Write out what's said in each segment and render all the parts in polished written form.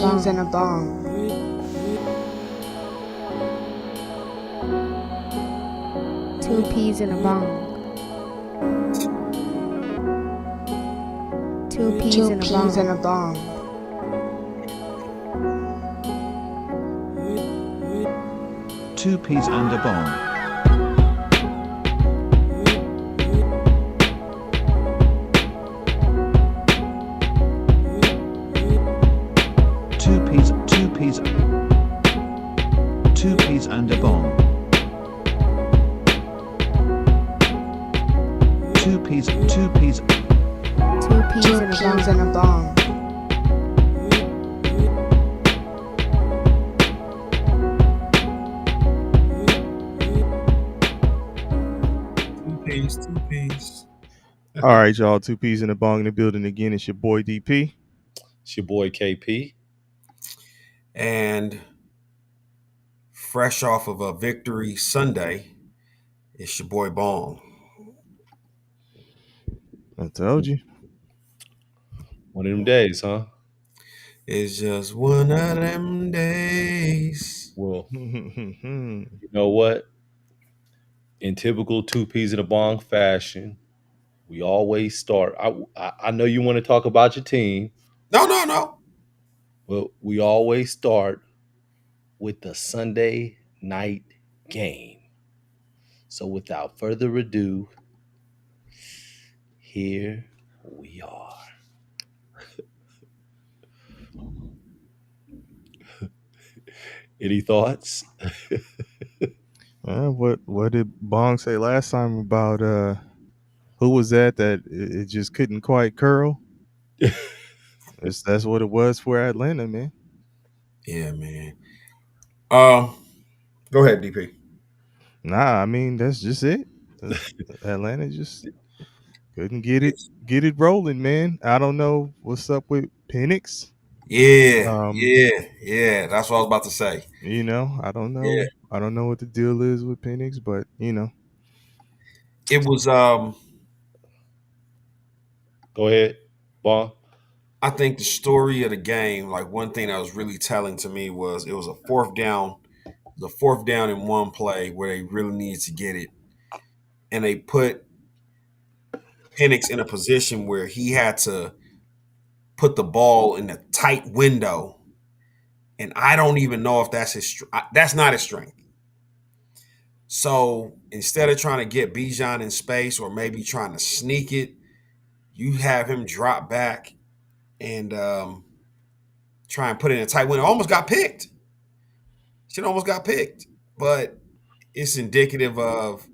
peas in a bong. Two peas in a bong. Two peas in a bong. Two peas and a bong. Two peas and a bong. Two peas Two peas in a bong. Two peas. All right, y'all. Two peas in a bong in the building again. It's your boy DP. It's your boy KP. And fresh off of a victory Sunday, it's your boy Bong. I told you. One of them days, huh? It's just one of them days. Well, Mm-hmm. you know what? In typical two peas in a bong fashion, we always start. I know you want to talk about your team, No. but we always start with the Sunday night game. So without further ado, here we are. Any thoughts? What did Bong say last time about who was that it just couldn't quite curl? That's what it was for Atlanta, man. Yeah, man. Go ahead, DP. Nah, I mean that's just it. Atlanta just couldn't get it rolling, man. I don't know what's up with Penix. Yeah. That's what I was about to say. You know, I don't Yeah. know. I don't know what the deal is with Penix, but you know. It was Go ahead, Bong. I think the story of the game, like one thing that was really telling to me was it was a fourth down, in one play where they really needed to get it. And they put Penix in a position where he had to put the ball in a tight window. And I don't even know if that's not his strength. So instead of trying to get Bijan in space or maybe trying to sneak it, you have him drop back and try and put it in a tight window. Almost got picked. Shit almost got picked. But it's indicative of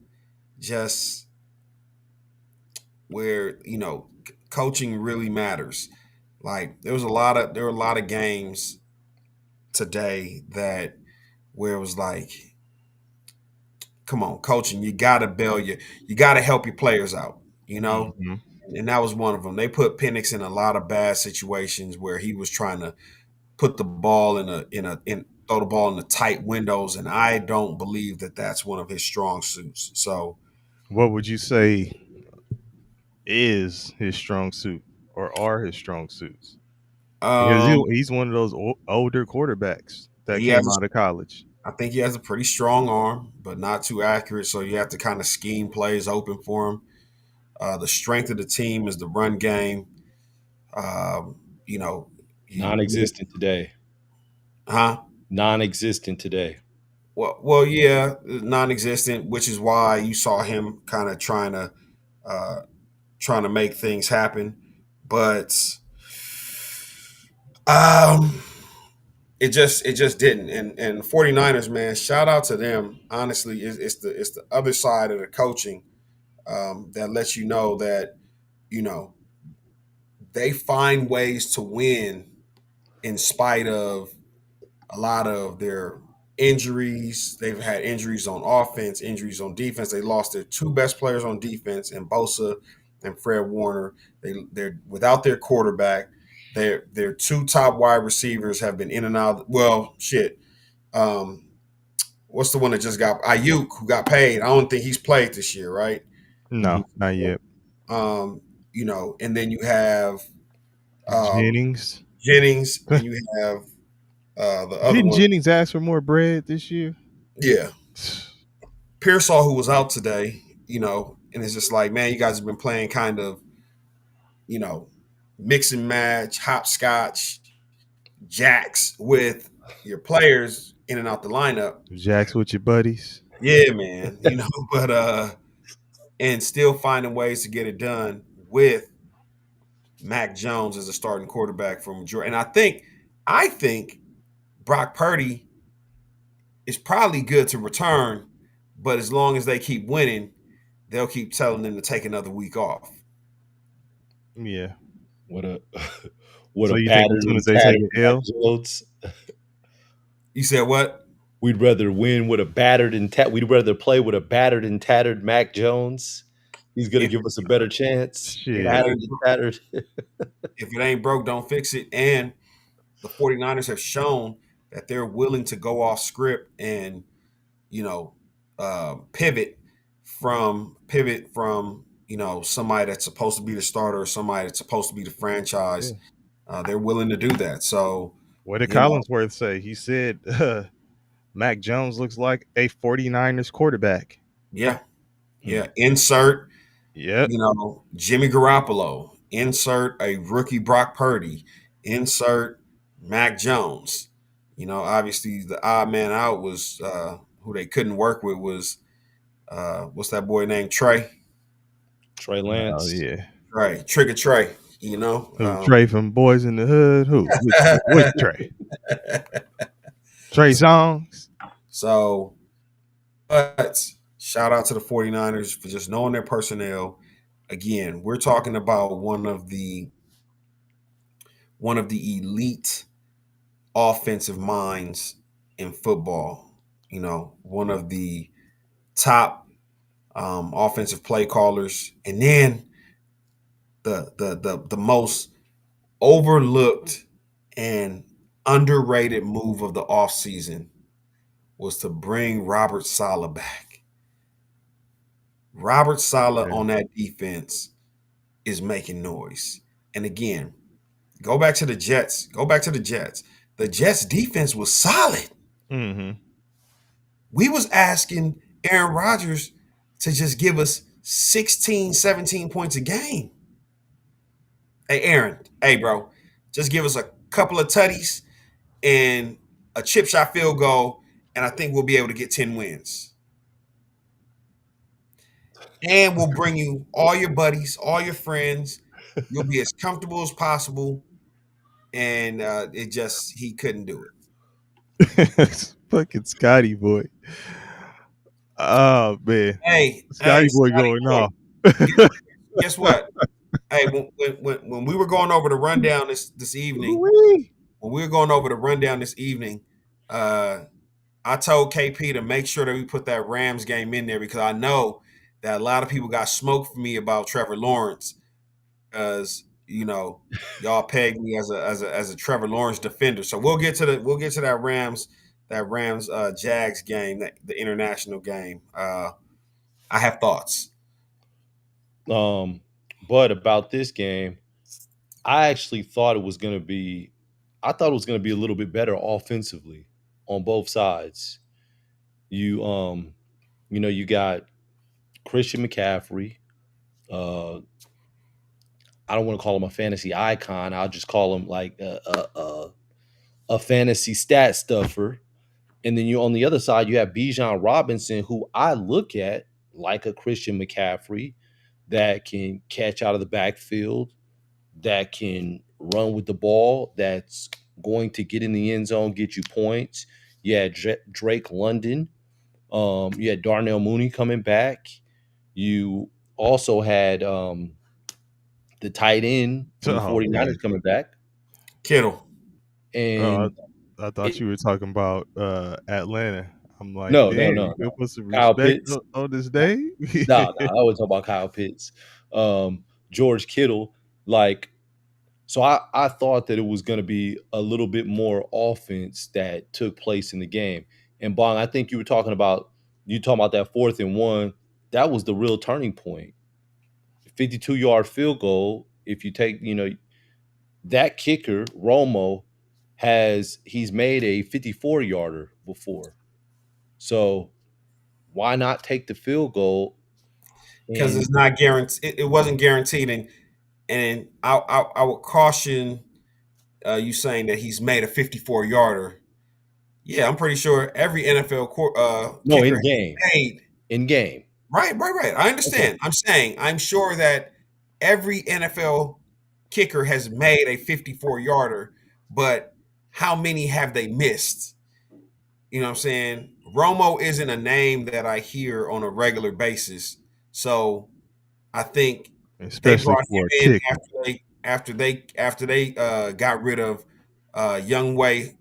just where, coaching really matters. Like there were a lot of games today that where it was like, come on, coaching, you gotta you gotta help your players out, Mm-hmm. And that was one of them. They put Penix in a lot of bad situations where he was trying to put the ball throw the ball in the tight windows, and I don't believe that that's one of his strong suits. So, What would you say is his strong suit or are his strong suits? Because um, he's one of those older quarterbacks that he came has, out of college. I think he has a pretty strong arm, but not too accurate. So you have to kind of scheme plays open for him. The strength of the team is the run game. Um, you know, Non-existent today. huh? Non-existent today. Yeah, non-existent, which is why you saw him kind of trying to make things happen, but um, it just didn't. And 49ers, man, shout out to them. Honestly, it's the other side of the coaching that lets you know that you know they find ways to win in spite of a lot of their injuries. They've had injuries on offense, injuries on defense. They lost their two best players on defense, and Bosa and Fred Warner. They're without their quarterback. Their two top wide receivers have been in and out. Well, shit. Um, what's the one that just got Ayuk, who got paid? I don't think he's played this year, right? No, not yet. Um, and then you have Jennings. Jennings, and you have The other Didn't one, Jennings ask for more bread this year? yeah, Pearsall, who was out today, and it's just like, man, you guys have been playing kind of, you know, mix and match, hopscotch, jacks with your players in and out the lineup. Jacks with your buddies. Yeah, man, but and still finding ways to get it done with Mac Jones as a starting quarterback for majority. And I think Brock Purdy is probably good to return, but as long as they keep winning, they'll keep telling them to take another week off. Yeah. What a So a you think battered as soon and as they take tattered an L? Mac Jones. You said what? We'd rather win with a battered and we'd rather play with a battered and tattered Mac Jones. He's gonna If, give us a better chance. Shit. Battered and tattered. if it ain't broke, don't fix it. And the 49ers have shown that they're willing to go off script and, pivot from somebody that's supposed to be the starter or somebody that's supposed to be the franchise. They're willing to do that. So What did you know, Collinsworth say? He said Mac Jones looks like a 49ers quarterback. yeah. Insert, Yep. Jimmy Garoppolo. Insert a rookie Brock Purdy. Insert Mac Jones. Obviously the odd man out was who they couldn't work with was what's that boy named Trey? Trey Lance. Oh yeah. Right, Trigger Trey. Who, Trey from Boys in the Hood? Who? Which Trey? Trey Songz. So, but shout out to the 49ers for just knowing their personnel. Again, we're talking about one of the elite offensive minds in football. One of the top offensive play callers, and then the most overlooked and underrated move of the offseason was to bring Robert Saleh back. Robert Saleh on that defense is making noise. And again, go back to the Jets. The Jets defense was solid. Mm-hmm. We was asking Aaron Rodgers to just give us 16, 17 points a game. Hey, Aaron. Hey, bro. Just give us a couple of tutties and a chip shot field goal, and I think we'll be able to get 10 wins. And we'll bring you all your buddies, all your friends. You'll be as comfortable as possible. And he couldn't do it. Fucking Scotty boy. Oh man. Hey, Scotty boy Scotty going boy. off. Guess what? Hey, when we were going over the rundown this evening, I told KP to make sure that we put that Rams game in there because I know that a lot of people got smoked for me about Trevor Lawrence because y'all pegged me as a Trevor Lawrence defender. So we'll get to that Rams Jags game, the international game. I have thoughts. But about this game, I actually thought it was going to be a little bit better offensively on both sides. You got Christian McCaffrey. I don't want to call him a fantasy icon. I'll just call him like a fantasy stat stuffer. And then on the other side, you have Bijan Robinson, who I look at like a Christian McCaffrey that can catch out of the backfield, that can run with the ball, that's going to get in the end zone, get you points. You had Drake London. You had Darnell Mooney coming back. You also had the tight end from the 49ers coming back. Kittle. And I thought you were talking about Atlanta. I'm like, no. It was some Kyle respect Pitts. on this day. No, I always talk about Kyle Pitts. George Kittle. So I thought that it was going to be a little bit more offense that took place in the game. And Bong, I think you were talking about that 4th and 1. That was the real turning point. 52-yard field goal. If you take, that kicker, Romo, he's made a 54-yarder before. So why not take the field goal? Because And it's not guaranteed. It wasn't guaranteed, and I would caution you saying that he's made a 54-yarder. Yeah, I'm pretty sure every NFL no, kicker in has game. made. In game. Right. I understand. Okay. I'm saying I'm sure that every NFL kicker has made a 54-yarder, but how many have they missed? You know what I'm saying? Romo isn't a name that I hear on a regular basis. So I think they especially brought for a him in kicker. after they got rid of Young Wei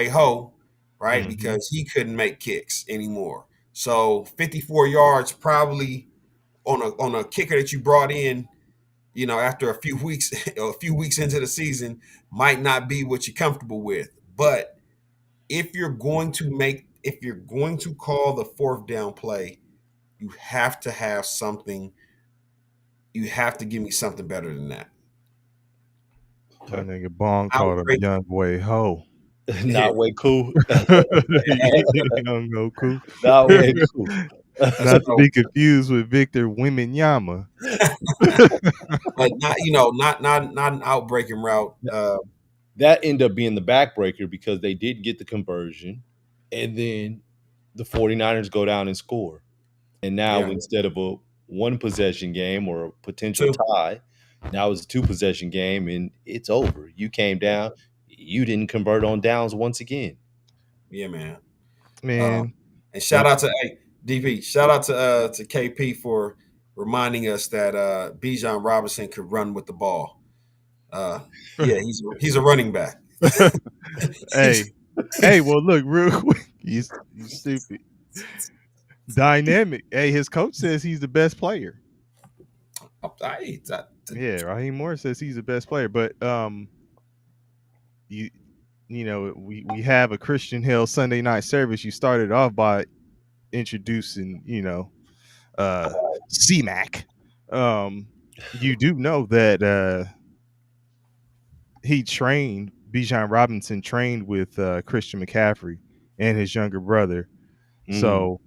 Ho, right? Mhm. Because he couldn't make kicks anymore. So 54 yards probably on a kicker that you brought in, after a few weeks into the season might not be what you're comfortable with. But if you're going to call the fourth down play, you have to have something. You have to give me something better than that. That nigga Bong called him Outbreak. Young Way Ho. Not way cool. Young Goku. Not way cool. Not to be confused with Victor Wembanyama. But not an outbreaking route. That ended up being the backbreaker because they did get the conversion, and then the 49ers go down and score. And now Yeah. instead of a one possession game or a potential Two. tie, now it's a 2-possession game and it's over. You came down, you didn't convert on downs once again. Yeah, man. Man. And shout out to DP. Shout out to KP for reminding us that Bijan Robinson could run with the ball. Yeah, he's a running back. Hey, well, look, real quick. You stupid. Dynamic. Hey, his coach says he's the best player. Yeah, Raheem Morris says he's the best player. But we have a Christian Hill Sunday night service. You started off by introducing, C-Mac. You do know that Bijan Robinson trained with Christian McCaffrey and his younger brother. So,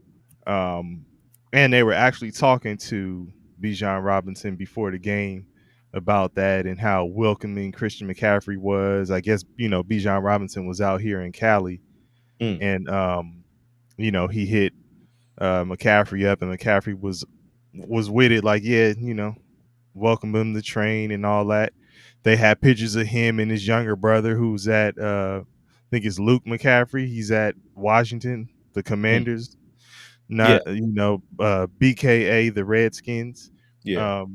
and they were actually talking to Bijan Robinson before the game about that and how welcoming Christian McCaffrey was. I guess, Bijan Robinson was out here in Cali and, he hit McCaffrey up and McCaffrey was with it like, yeah, welcome him to train and all that. They had pictures of him and his younger brother who's at, I think it's Luke McCaffrey. He's at Washington, the Commanders. BKA, the Redskins. Yeah.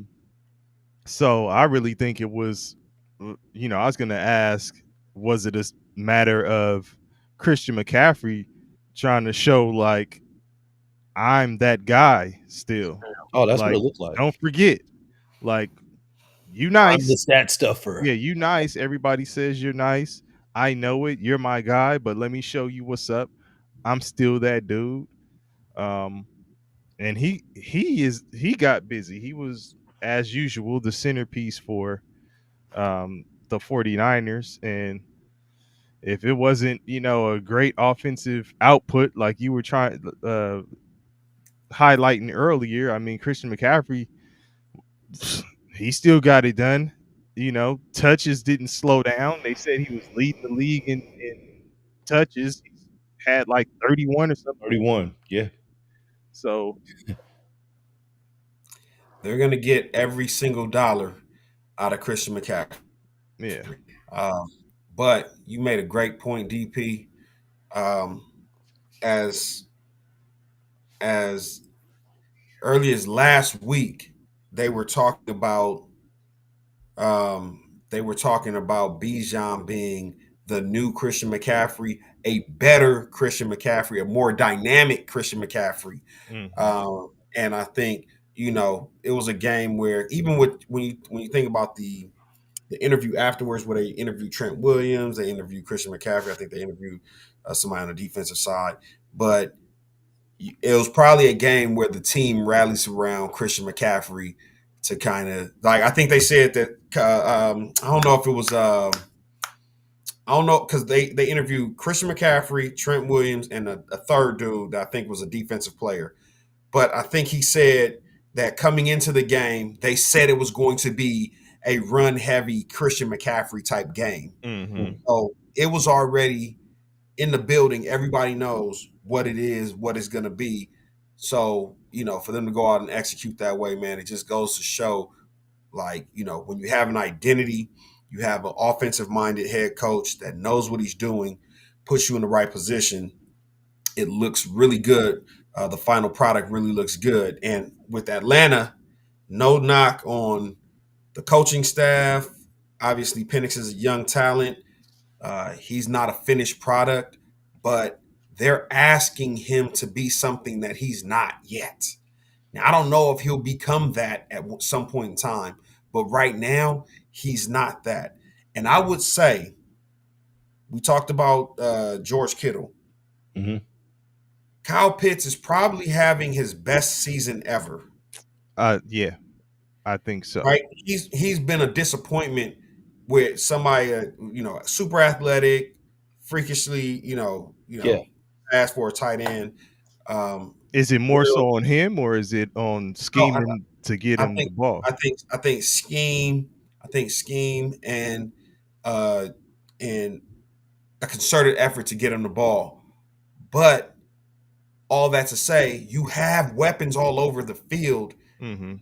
So I really think it was, I was going to ask, was it a matter of Christian McCaffrey trying to show like, I'm that guy still? Oh, that's what it looked like. Don't forget, like, you nice. I'm the stat stuffer. Yeah, you nice. Everybody says you're nice. I know it. You're my guy, but let me show you what's up. I'm still that dude. And he got busy. He was, as usual, the centerpiece for the 49ers. And if it wasn't, a great offensive output like you were trying highlighting earlier, I mean, Christian McCaffrey, he still got it done. Touches didn't slow down. They said he was leading the league in touches. He had like 31 or something. 31, yeah. So they're gonna get every single dollar out of Christian McCaffrey. Yeah. But you made a great point, DP. As early as last week, they were talking about Bijan being the new Christian McCaffrey, a better Christian McCaffrey, a more dynamic Christian McCaffrey. Mm-hmm. And I think, it was a game where even when you think about the interview afterwards, where they interviewed Trent Williams, they interviewed Christian McCaffrey. I think they interviewed somebody on the defensive side, but it was probably a game where the team rallies around Christian McCaffrey to kind of, like, I think they said that I don't know if it was I don't know because they interviewed Christian McCaffrey, Trent Williams, and a third dude that I think was a defensive player. But I think he said that coming into the game, they said it was going to be a run heavy Christian McCaffrey type game. Mm-hmm. So it was already in the building. Everybody knows what it is, what it's going to be. So, for them to go out and execute that way, man, it just goes to show, like, when you have an identity, you have an offensive minded head coach that knows what he's doing, puts you in the right position. It looks really good. The final product really looks good. And with Atlanta, no knock on the coaching staff. Obviously, Penix is a young talent. He's not a finished product, but they're asking him to be something that he's not yet. Now, I don't know if he'll become that at some point in time, but right now, he's not that. And I would say, we talked about George Kittle. Mm-hmm. Kyle Pitts is probably having his best season ever. Yeah, I think so. Right? He's been a disappointment with somebody, super athletic, freakishly, Yeah. asked for a tight end. Is it more so on him, or is it on scheming to get him the ball? I think scheme. I think scheme and a concerted effort to get him the ball. But all that to say, you have weapons all over the field. Mm-hmm.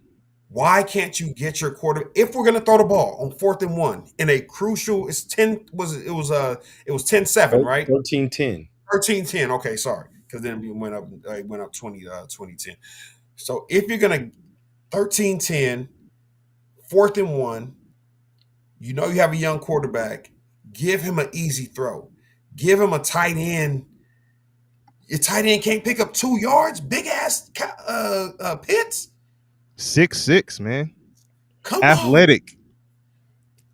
Why can't you get your quarterback? If we're going to throw the ball on 4th and 1 in a crucial, it was 10-7, right? 13-10. 13-10. Okay, sorry, because then we went up 20-10. So if you're going to 13-10, 4th and 1, you have a young quarterback, give him an easy throw. Give him a tight end. Your tight end can't pick up 2 yards. Big ass Pitts. 6'6", man. Come Athletic. on.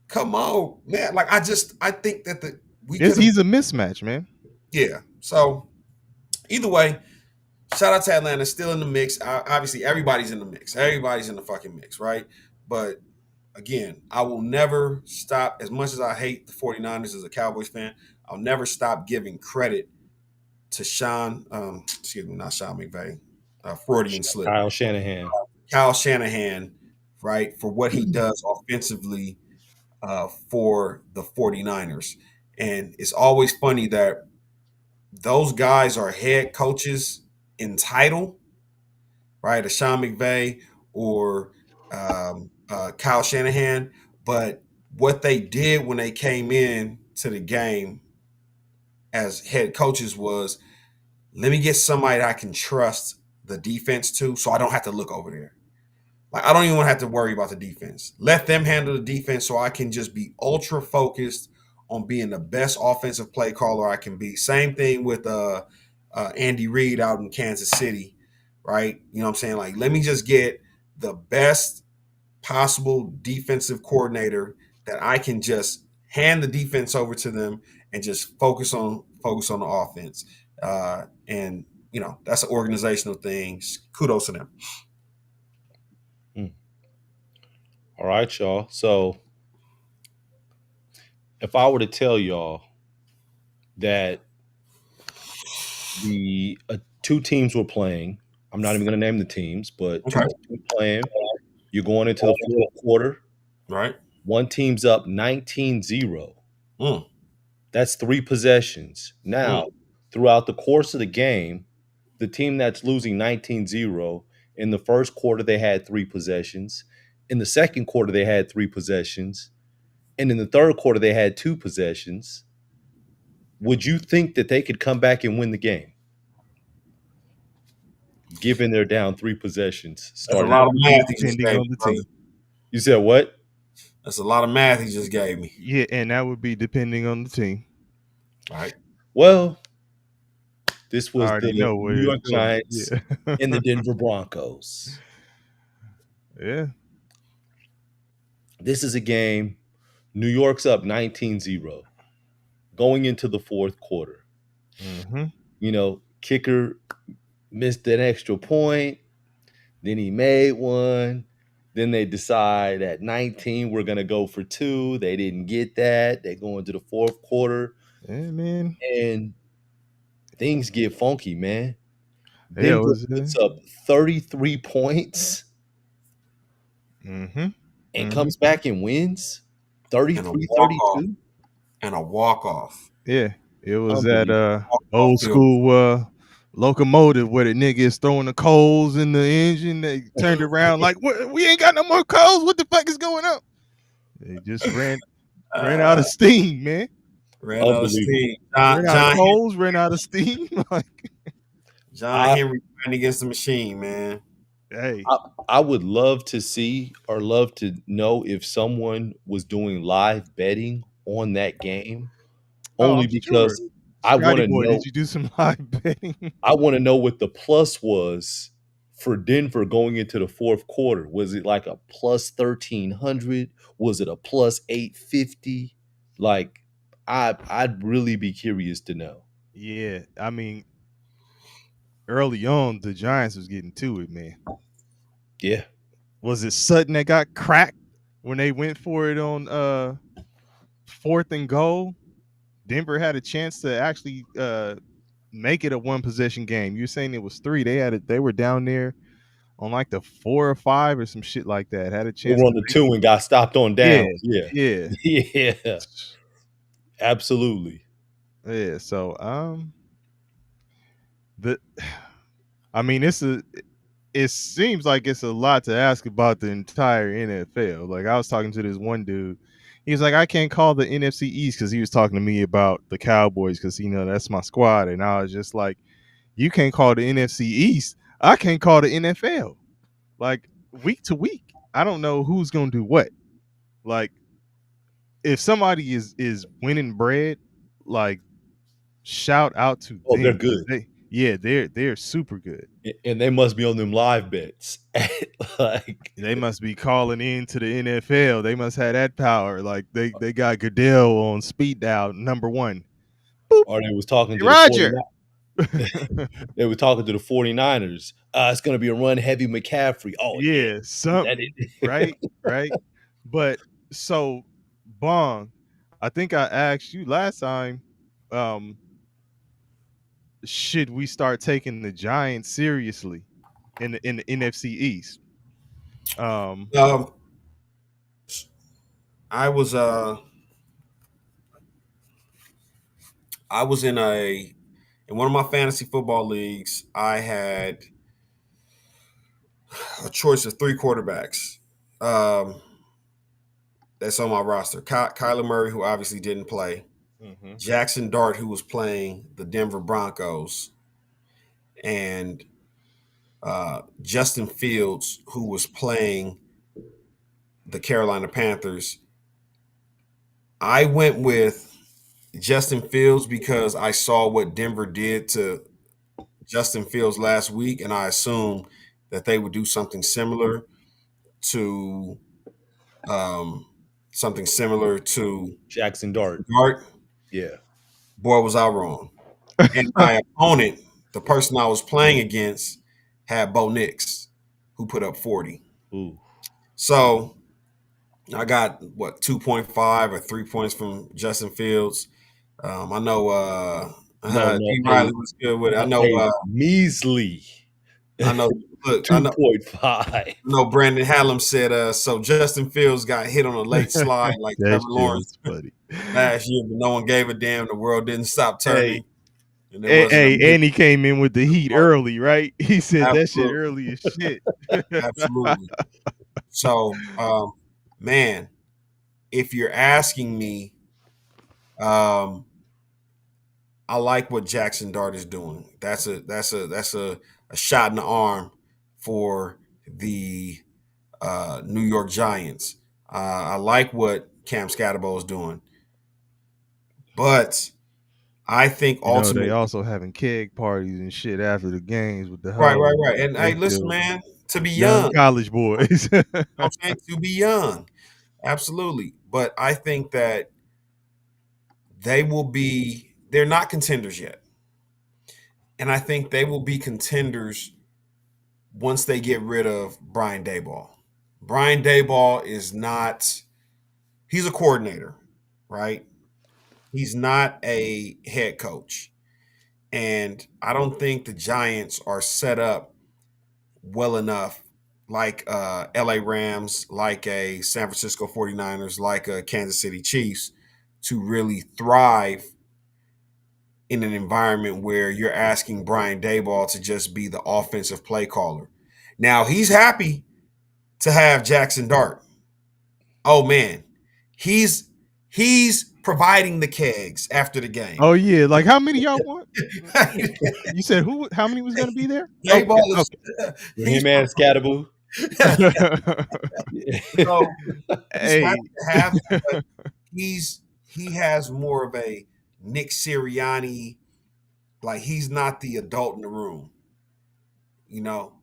Come on, man. Like I think that he's a mismatch, man. Yeah. So either way, shout out to Atlanta, still in the mix. Obviously, everybody's in the mix. Everybody's in the fucking mix, right? But again, I will never stop. As much as I hate the 49ers as a Cowboys fan, I'll never stop giving credit to not Sean McVay, Freudian slip. Kyle Shanahan, right, for what he does offensively for the 49ers. And it's always funny that those guys are head coaches in title, right? A Sean McVay or Kyle Shanahan. But what they did when they came in to the game as head coaches was, let me get somebody that I can trust the defense to so I don't have to look over there. Like, I don't even want to have to worry about the defense. Let them handle the defense so I can just be ultra focused on being the best offensive play caller I can be. Same thing with Andy Reid out in Kansas City, right? You know what I'm saying? Like, let me just get the best possible defensive coordinator that I can just hand the defense over to them and just focus on the offense. And, that's an organizational thing. Kudos to them. All right, y'all. So if I were to tell y'all that the 2 teams were playing, I'm not even going to name the teams, but 2 teams playing, you're going into the 4th quarter. Right. One team's up 19-0. That's 3 possessions. Now, throughout the course of the game, the team that's losing 19-0, in the first quarter, they had 3 possessions. In the second quarter, they had 3 possessions. And in the third quarter, they had 2 possessions. Would you think that they could come back and win the game? Given they're down 3 possessions. That's a lot of math he just gave me. You said what? That's a lot of math he just gave me. Yeah, and that would be depending on the team. All right. Well, this was the New York Giants and the Denver Broncos. Yeah. This is a game. New York's up 19-0 going into the 4th quarter. Mm-hmm. Kicker missed an extra point. Then he made one. Then they decide at 19 we're gonna go for 2. They didn't get that. They go into the fourth quarter, Yeah, man. and things get funky, man. Yeah, it Denver was. puts up 33 points Mm-hmm. and comes back and wins And a 33 walk off. 32. And a walk off. Yeah, it was that Walk-off old field. school locomotive where the nigga is throwing the coals in the engine. They turned around like, "What? We ain't got no more coals. What the fuck is going on?" They just ran out of steam, man. Ran out of steam. Ran out of coals, ran out of steam. Like, John Henry ran against the machine, man. hey, I would love to see or love to know if someone was doing live betting on that game, only I'm because sure. I want Scotty to boy, know. did you do some live betting? I want to know what the plus was for Denver going into the fourth quarter. Was it like a plus 1,300? Was it a plus 850? Like, I'd really be curious to know. Yeah, I mean, early on, the Giants was getting to it, man. Yeah. Was it Sutton that got cracked when they went for it on 4th and goal? Denver had a chance to actually make it a 1-possession game. You're saying it was 3. They were down there on like the 4 or 5 or some shit like that. Had a They chance were on the 2 and got stopped on down. Yeah. Yeah. Absolutely. Yeah. So I mean, it seems like it's a lot to ask about the entire NFL. Like, I was talking to this one dude. He was like, I can't call the NFC East, because he was talking to me about the Cowboys, because that's my squad. And I was just like, you can't call the NFC East. I can't call the NFL. Like, week to week, I don't know who's gonna do what. Like, if somebody is winning bread, like, shout out to them. They're good. They're super good. And they must be on them live bets. Like, they must be calling in to the NFL. They must have that power. Like, they got Goodell on speed dial #1. Boop. Or they was talking to Roger. They were talking to the 49ers. It's going to be a run heavy McCaffrey. Oh, yeah. Something. Right. But so, Bong, I think I asked you last time, should we start taking the Giants seriously in the NFC East? I was in one of my fantasy football leagues. I had a choice of 3 quarterbacks that's on my roster. Kyler Murray, who obviously didn't play. Mm-hmm. Jackson Dart, who was playing the Denver Broncos. And Justin Fields, who was playing the Carolina Panthers. I went with Justin Fields because I saw what Denver did to Justin Fields last week, and I assumed that they would do something similar to Jackson Dart. Yeah. Boy, was I wrong. And my opponent, the person I was playing against, had Bo Nix, who put up 40. Ooh. So I got 2.5 or 3 points from Justin Fields. I know D. Riley was good with it. I know measly. I know. Look, 2.5. I know Brandon Hallam said so. Justin Fields got hit on a late slide like Trevor Lawrence last year, but no one gave a damn. The world didn't stop turning. And he came in with the heat early, right? He said Absolutely. That shit early as shit. Absolutely. So, man, if you're asking me, I like what Jackson Dart is doing. That's a shot in the arm for the New York Giants. I like what Cam Scatterbo is doing, but I think ultimately they also having keg parties and shit after the games with the right. And hey, listen, man, to be young college boys, I'm saying to be young, absolutely. But I think that they're not contenders yet, and I think they will be contenders once they get rid of Brian Daboll. Brian Dayball is not. He's a coordinator, right? He's not a head coach, and I don't think the Giants are set up well enough, like LA Rams, like a San Francisco 49ers, like a Kansas City Chiefs, to really thrive in an environment where you're asking Brian Dayball to just be the offensive play caller. Now he's happy to have Jackson Dart. Oh man, he's providing the kegs after the game. Oh yeah, like how many y'all want? You said who? How many was gonna be there? Dayball is Hey man, Scatterboo. so he's Hey, happy to have him, but he has more of a Nick Sirianni, like he's not the adult in the room, you know,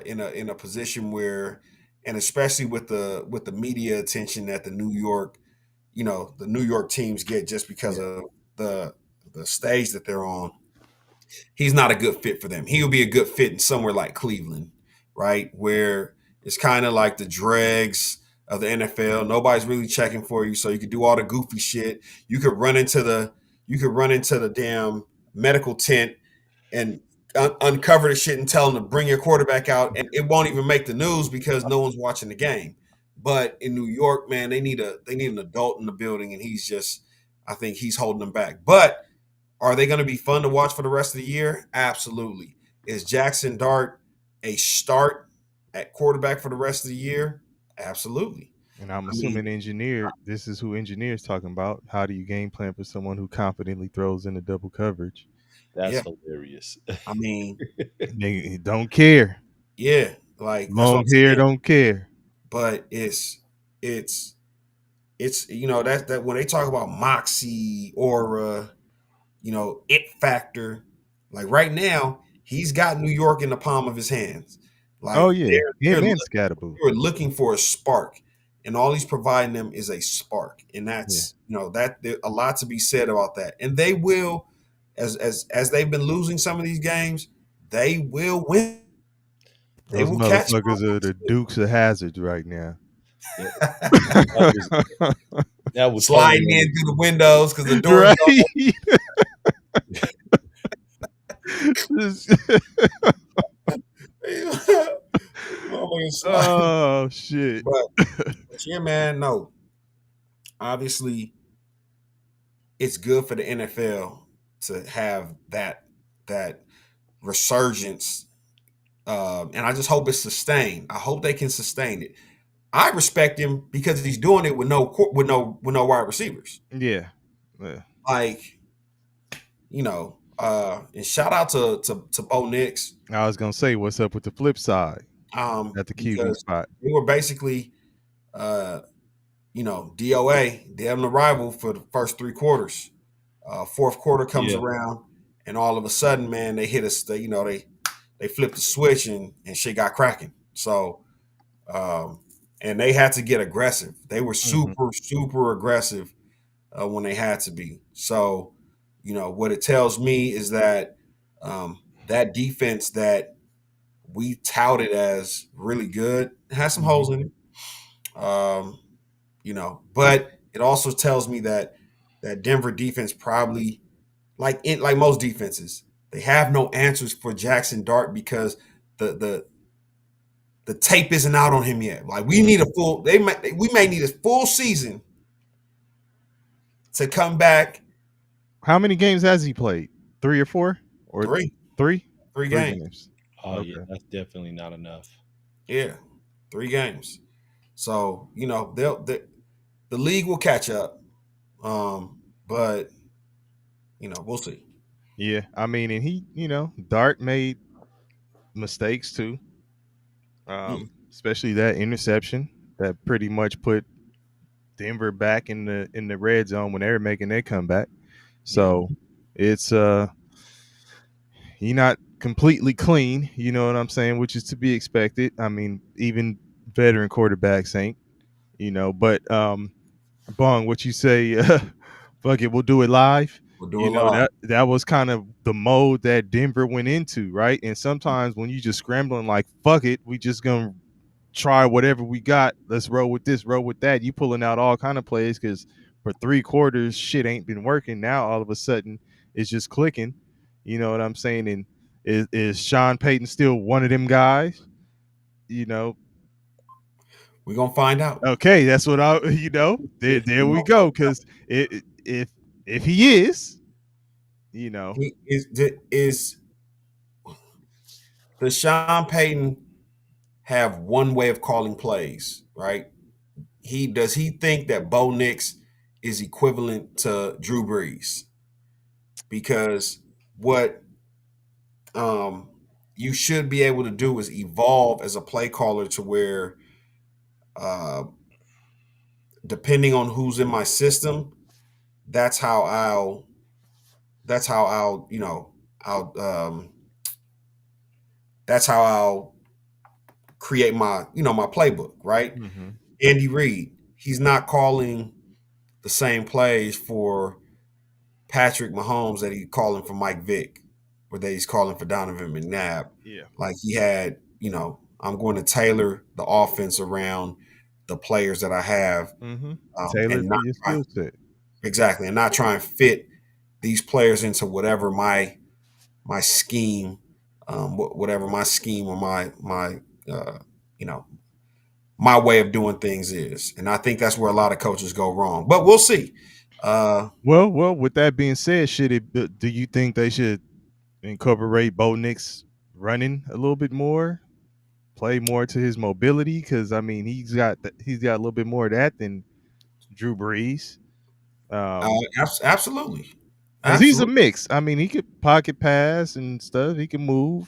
in a position where, and especially with the media attention that the New York, the New York teams get just because of the stage that they're on, he's not a good fit for them. He'll be a good fit in somewhere like Cleveland, right? Where it's kind of like the dregs of the NFL. Nobody's really checking for you, so you can do all the goofy shit. You could run into the damn medical tent and uncover the shit and tell them to bring your quarterback out, and it won't even make the news because no one's watching the game. But in New York, man, they need an adult in the building, and I think he's holding them back. But are they going to be fun to watch for the rest of the year? Absolutely. Is Jackson Dart a start at quarterback for the rest of the year? Absolutely. and I'm I assuming mean, engineer. This is who engineer's talking about. How do you game plan for someone who confidently throws into double coverage? That's yeah. hilarious. I mean, They don't care. yeah. Like that's what Long I'm hair saying. don't care. But it's that when they talk about moxie, aura, it factor, like right now, he's got New York in the palm of his hands. Oh Like yeah, they're him and looking, Scatterboo. they're looking for a spark, and all he's providing them is a spark, and Yeah, that's that there's a lot to be said about that. And they will, as they've been losing some of these games, they will win. They those will catch motherfuckers are the Dukes of Hazards right now. That was sliding totally in through the windows because the doors Right. Oh shit. but yeah, man, no. Obviously, it's good for the NFL to have that resurgence, and I just hope it's sustained. I hope they can sustain it. I respect him because he's doing it with no wide receivers. Yeah. Yeah. Like and shout out to Bo Nix, I was gonna say, what's up with the flip side at the QB because spot? they were basically, DOA, dead on arrival for the first 3 quarters. Fourth quarter comes Yeah. around, and all of a sudden, man, they hit us. They flipped the switch and shit got cracking. So, and they had to get aggressive. They were super aggressive when they had to be. So, what it tells me is that that defense that we touted as really good has some holes in it. But it also tells me that Denver defense probably, like most defenses, they have no answers for Jackson Dart because the tape isn't out on him yet. Like we need we may need a full season to come back. How many games has he played? 3 or 4? Or Three 3? Three 3 games. Oh yeah, Okay. that's definitely not enough. Yeah, 3 games. So the league will catch up, but we'll see. Yeah. I mean, and he, Dart made mistakes too. Especially that interception that pretty much put Denver back in the red zone when they were making their comeback. So it's he not completely clean, you know what I'm saying, which is to be expected. I mean, even veteran quarterbacks ain't, but Bong, what you say, fuck it, we'll do it live. We'll do it live. That was kind of the mode that Denver went into, right? And sometimes when you just scrambling like fuck it, we just gonna try whatever we got. Let's roll with this, roll with that. You pulling out all kind of plays because for 3 quarters shit ain't been working. Now all of a sudden it's just clicking. You know what I'm saying? And is Sean Payton still one of them guys? You know, We're gonna find out. okay, that's what I. You know, there we go. Because if he is, you know, Is does Sean Payton have one way of calling plays? Right? Does he think that Bo Nix is equivalent to Drew Brees? Because what you should be able to do is evolve as a play caller to where, uh, depending on who's in my system, that's how I'll you know I'll that's how I'll create my my playbook, right? mm-hmm. Andy Reid, he's not calling the same plays for Patrick Mahomes that he's calling for Mike Vick, or that he's calling for Donovan McNabb. Yeah. Like he had, I'm going to tailor the offense around the players that I have, Mm-hmm. and Tailored not to your skill set. exactly, and not try and fit these players into whatever my scheme, whatever my scheme or my you know my way of doing things is. And I think that's where a lot of coaches go wrong. But we'll see. Well. With that being said, do you think they should incorporate Bo Nix running a little bit more, play more to his mobility? Because I mean, he's got a little bit more of that than Drew Brees. Absolutely, Because he's a absolutely, mix. I mean, he could pocket pass and stuff. He can move.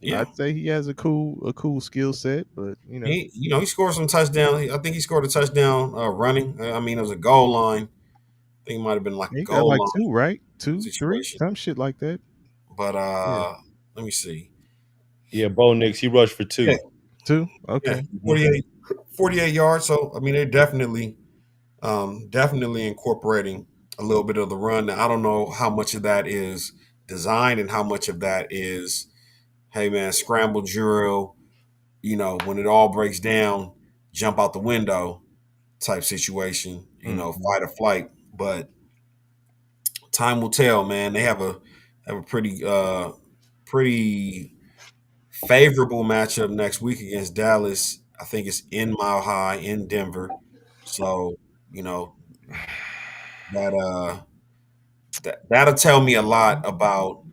yeah. I'd say he has a cool skill set, but He scored some touchdown. I think he scored a touchdown running. I mean, it was a goal line. I think it might have been like a he got goal like line 2, right? 2, 3, situation. some shit like that. But Yeah, let me see. Yeah, Bo Nix, he rushed for 2. Yeah, 2. yeah, Okay. 48 yards. So I mean, they're definitely incorporating a little bit of the run. Now, I don't know how much of that is designed and how much of that is, hey man, scramble drill. When it all breaks down, jump out the window type situation. Fight or flight. But time will tell, man. They have a pretty favorable matchup next week against Dallas. I think it's in Mile High in Denver. So, you know, that that'll tell me a lot about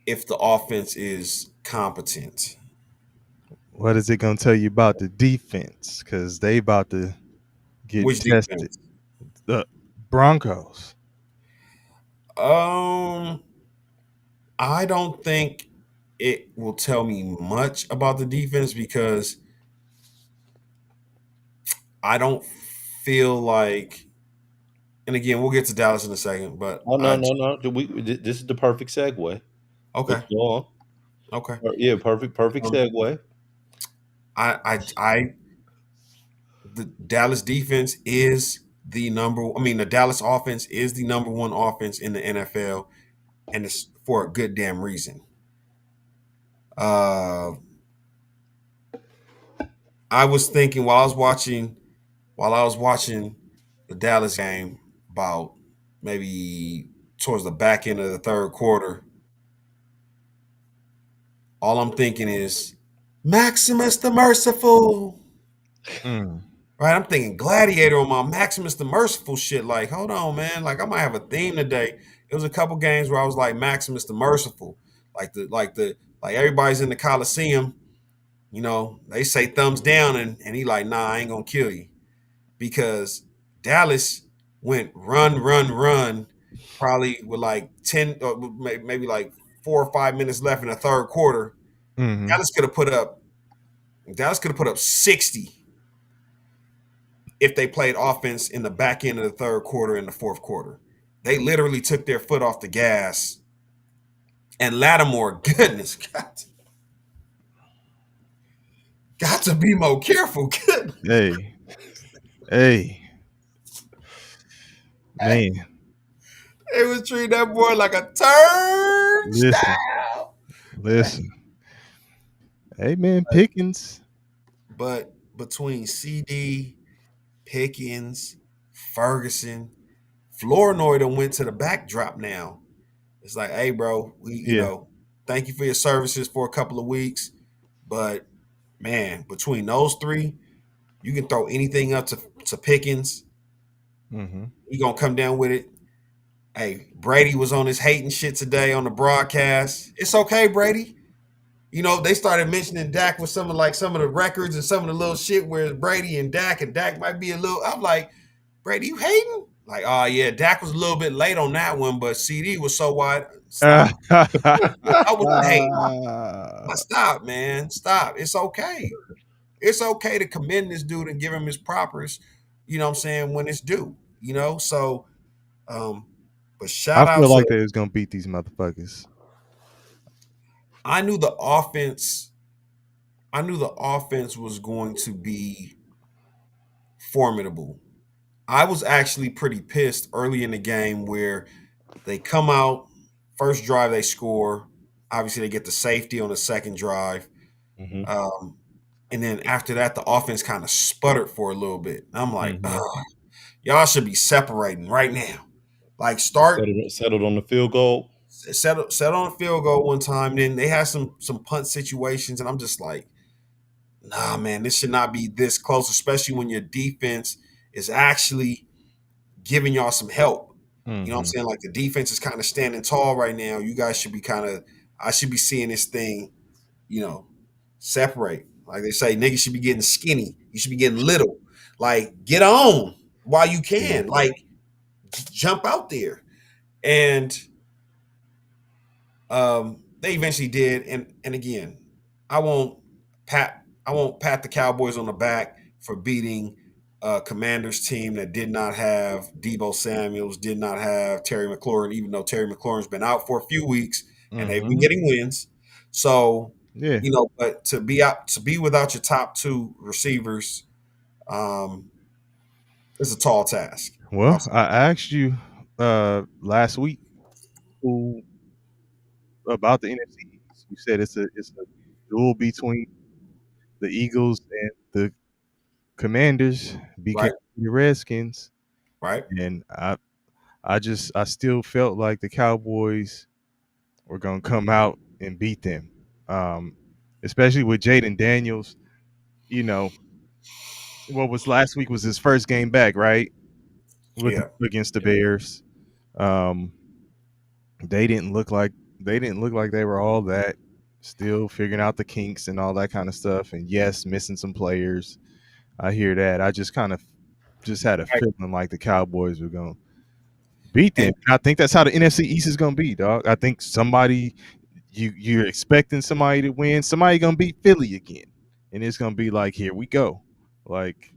if the offense is competent. What is it gonna tell you about the defense? Because they about to get Which tested. defense? The Broncos. I don't think it will tell me much about the defense because I don't feel like, and again, we'll get to Dallas in a second, but Oh no. This is the perfect segue. okay, Let's go on. okay. Yeah, perfect segue. The Dallas defense is the the Dallas offense is the number one offense in the NFL, and it's for a good damn reason. I was thinking while I was watching the Dallas game about maybe towards the back end of the third quarter, all I'm thinking is Maximus the Merciful. Mm. Right, I'm thinking Gladiator on my Maximus the Merciful shit. Like, hold on, man. Like, I might have a theme today. It was a couple games where I was like Maximus the Merciful, like everybody's in the Coliseum. They say thumbs down, and he like, nah, I ain't gonna kill you, because Dallas went run, probably with like 10, or maybe like 4 or 5 minutes left in the third quarter. Mm-hmm. Dallas could have put up 60 if they played offense in the back end of the third quarter and the fourth quarter. They literally took their foot off the gas. And Lattimore, goodness, got to be more careful. Hey, man. They was treating that boy like a turnstile. Listen. Hey man, Pickens. But between CD, Pickens, Ferguson, Flournoy done went to the backdrop now. It's like, hey, bro, Yeah. thank you for your services for a couple of weeks. But man, between those three, you can throw anything up to Pickens. Mm-hmm. He gonna come down with it. Hey, Brady was on his hating shit today on the broadcast. It's okay, Brady. They started mentioning Dak with some of the records and some of the little shit where it's Brady and Dak might be a little. I'm like, Brady, you hating? Like, oh yeah, Dak was a little bit late on that one, but CD was so wide. Stop. I was hating. Stop, man. Stop. It's okay. It's okay to commend this dude and give him his propers, you know what I'm saying, when it's due, So um, but I shout out feel to like they was gonna beat these motherfuckers. I knew the offense was going to be formidable. I was actually pretty pissed early in the game where they come out, first drive they score. Obviously, they get the safety on the second drive. Mm-hmm. And then after that, the offense kind of sputtered for a little bit. I'm like, Mhm. y'all should be separating right now. Like start Settled on the field goal. set on a field goal one time. Then they had some punt situations, and I'm just like, nah, man, this should not be this close, especially when your defense is actually giving y'all some help. You know what I'm Mhm. saying? Like the defense is kind of standing tall right now. You guys should be I should be seeing this thing, separate. Like they say, niggas should be getting skinny. You should be getting little. Like get on while you Yeah. can. Like jump out there. And they eventually did. And again, I won't pat the Cowboys on the back for beating a Commanders team that did not have Debo Samuels, did not have Terry McLaurin, even though Terry McLaurin's been out for a few weeks and they've been Mhm. getting wins. So, Yeah. but to be without your top two receivers, is a tall task. Well, I asked you last week who about the NFC East. You said it's a duel between the Eagles and the Commanders, BK Right, the Redskins, right. and I still felt like the Cowboys were gonna come out and beat them. Especially with Jaden Daniels, you know, what was last week was his first game back, right? Yeah. Against the Bears. Um, they didn't look like they were all that. Still figuring out the kinks and all that kind of stuff. And yes, missing some players. I hear that. I just kind of just had a Right. feeling like the Cowboys were going to beat them. And And I think that's how the NFC East is going to be, dog. I think you're expecting somebody to win. Somebody going to beat Philly again, and it's going to be like, here we go. Like,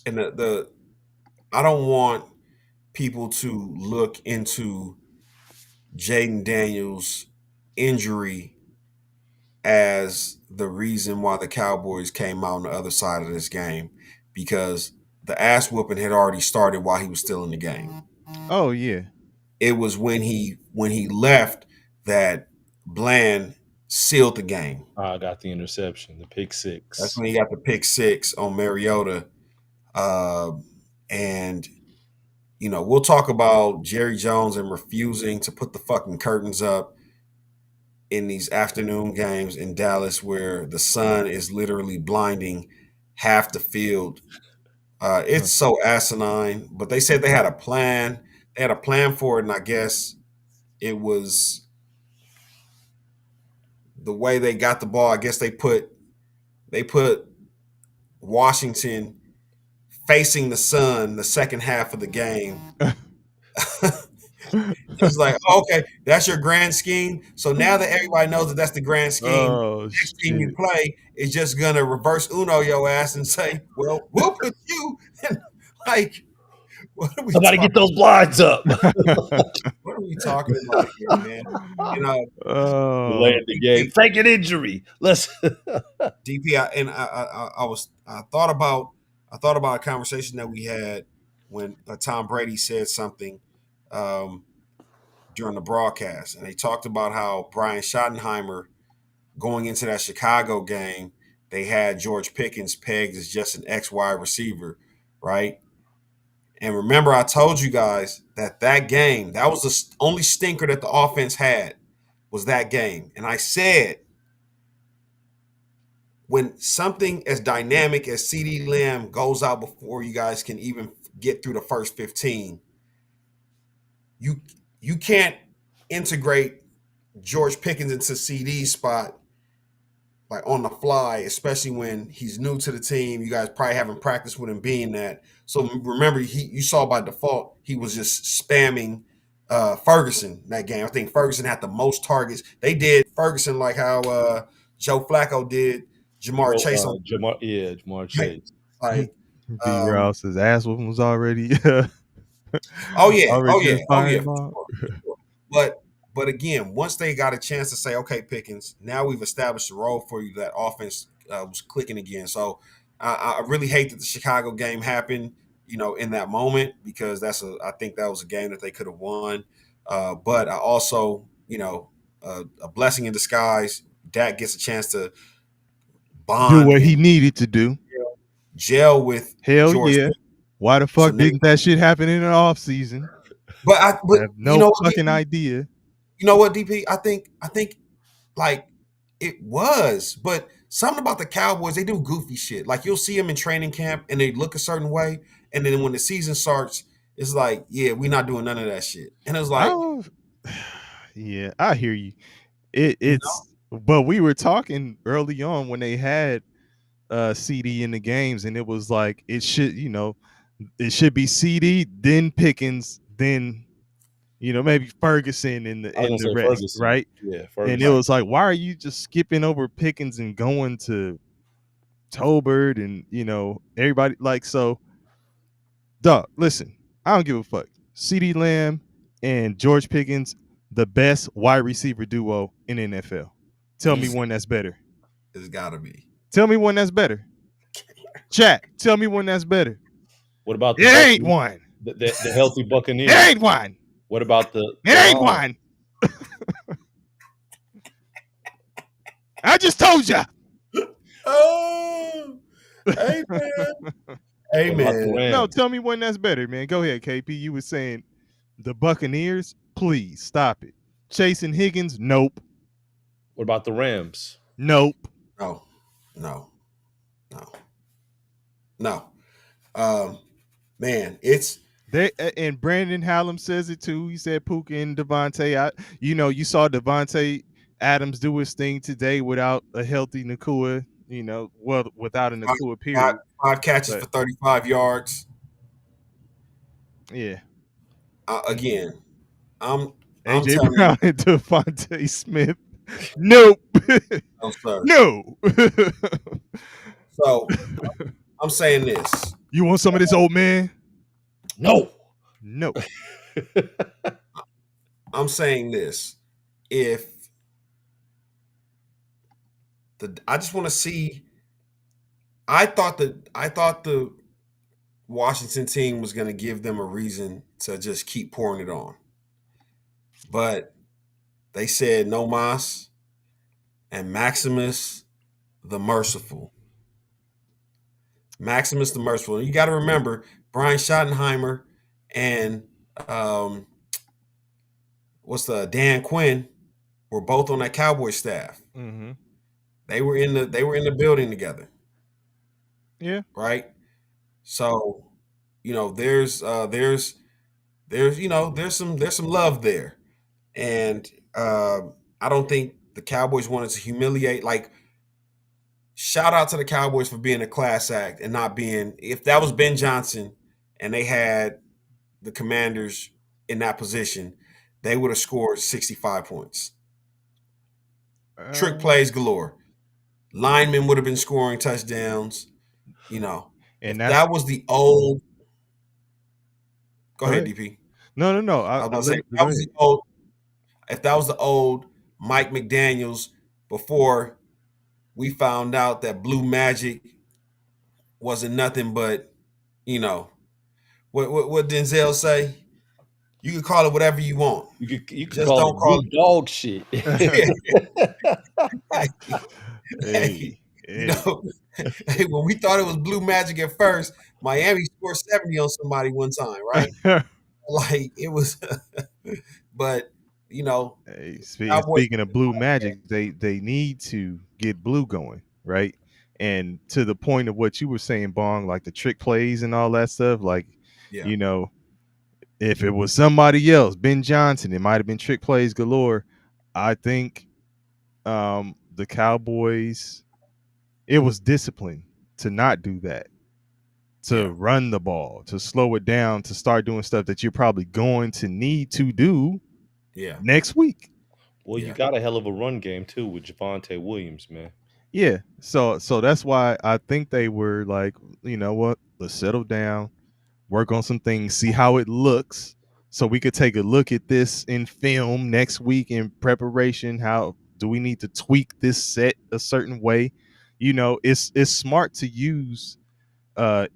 and the I don't want people to look into Jaden Daniels' injury as the reason why the Cowboys came out on the other side of this game because the ass whooping had already started while he was still in the game. oh yeah, It was when he left that Bland sealed the game. I got the interception, the pick That's six. when he got the pick six on Mariota. Uh, and we'll talk about Jerry Jones and refusing to put the fucking curtains up in these afternoon games in Dallas where the sun is literally blinding half the field. It's so asinine, but they said they had a plan. They had a plan for it, and I guess it was the way they got the ball. I guess they put Washington facing the sun the second half of the game. It's like, okay, that's your grand scheme. So now that everybody knows that that's the grand scheme, oh next team you shit. play is just gonna reverse Uno your ass and say, "Well, we'll put you." Like, what are we Somebody talking? get those blinds up. What are we talking about here, man? Oh, Delay in the game. Fake an injury. Let's. DP, I thought about a conversation that we had when Tom Brady said something during the broadcast, and they talked about how Brian Schottenheimer going into that Chicago game, they had George Pickens pegged as just an XY receiver, right? And remember, I told you guys that game, that was the only stinker that the offense had, was that game. And I said, when something as dynamic as CeeDee Lamb goes out before you guys can even get through the first 15, you can't integrate George Pickens into CD's spot like on the fly, especially when he's new to the team. You guys probably haven't practiced with him being that. So remember, you saw by default he was just spamming Ferguson that game. I think Ferguson had the most targets. They did Ferguson like how Joe Flacco did Jamar Chase on Jamar Chase. like B. Rouse's ass whooping was already. Oh yeah. Fireball. But again, once they got a chance to say, okay, Pickens, now we've established a role for you, that offense was clicking again. So I really hate that the Chicago game happened, in that moment, because I think that was a game that they could have won. But I also, a blessing in disguise. Dak gets a chance to bond, Do what he needed to do. gel with Hell George yeah. Pickens. Why the fuck So didn't that shit happen in the off season? But I have no you know, fucking idea. You know what, DP? I think like it was, but something about the Cowboys, they do goofy shit. Like you'll see them in training camp and they look a certain way, and then when the season starts, it's like, yeah, we're not doing none of that shit. And it was like, yeah, I hear you. It's but we were talking early on when they had CD in the games, and it was like it should be CD, then Pickens, then maybe Ferguson in the rest, Ferguson. right? Yeah, Ferguson. And it was like, why are you just skipping over Pickens and going to Tolbert and everybody like so? Dog, listen, I don't give a fuck. CeeDee Lamb and George Pickens, the best wide receiver duo in the NFL. Tell me one that's better. It's gotta be. Tell me one that's better. Chat, tell me one that's better. What about it ain't one? The healthy Buccaneers. It ain't one. What about the It ain't one. I just told you. Oh, amen. Amen. No, tell me one that's better, man. Go ahead, KP. You were saying the Buccaneers. Please stop it. Chase and Higgins. Nope. What about the Rams? Nope. No. Man, it's and Brandon Hallam says it too. He said Puka and Devontae. You saw Devontae Adams do his thing today without a healthy Nacua. Without a Nacua period. 5 catches for 35 yards. Yeah. Again, I'm AJ Brown and Devontae Smith. Nope. No, sir. No. So I'm saying this. You want some of this, old man? No. I'm saying this. I just want to see. I thought the Washington team was going to give them a reason to just keep pouring it on, but they said no mas and Maximus the Merciful. Maximus the Merciful. And you got to remember Brian Schottenheimer and Dan Quinn were both on that Cowboys staff. Mm-hmm. They were in the building together. Yeah. Right. So, there's some love there, and I don't think the Cowboys wanted to humiliate. Like, shout out to the Cowboys for being a class act and not being. If that was Ben Johnson and they had the Commanders in that position, they would have scored 65 points. Trick plays galore. Linemen would have been scoring touchdowns. And that was the old. Go ahead, DP. No. If that was the old Mike McDaniels before we found out that Blue Magic wasn't nothing but, what Denzel say? You can call it whatever you want. You could Just call don't it call good dog shit. it. Hey, Hey, you hey. know, hey, when we thought it was blue magic at first, Miami scored 70 on somebody one time, right? Like it was, but you know, Hey, Cowboys. speaking of blue magic, they need to get blue going, right? And to the point of what you were saying, Bong, like the trick plays and all that stuff, like, Yeah, you know, if it was somebody else, Ben Johnson, it might have been trick plays galore. I think the Cowboys, it was discipline to not do that, to yeah, run the ball, to slow it down, to start doing stuff that you're probably going to need to do yeah, next week. Well, you yeah, got a hell of a run game too with Javonte Williams, man. Yeah. So that's why I think they were like, you know what, let's settle down, work on some things, see how it looks. So we could take a look at this in film next week in preparation. How do we need to tweak this set a certain way? You know, it's smart to use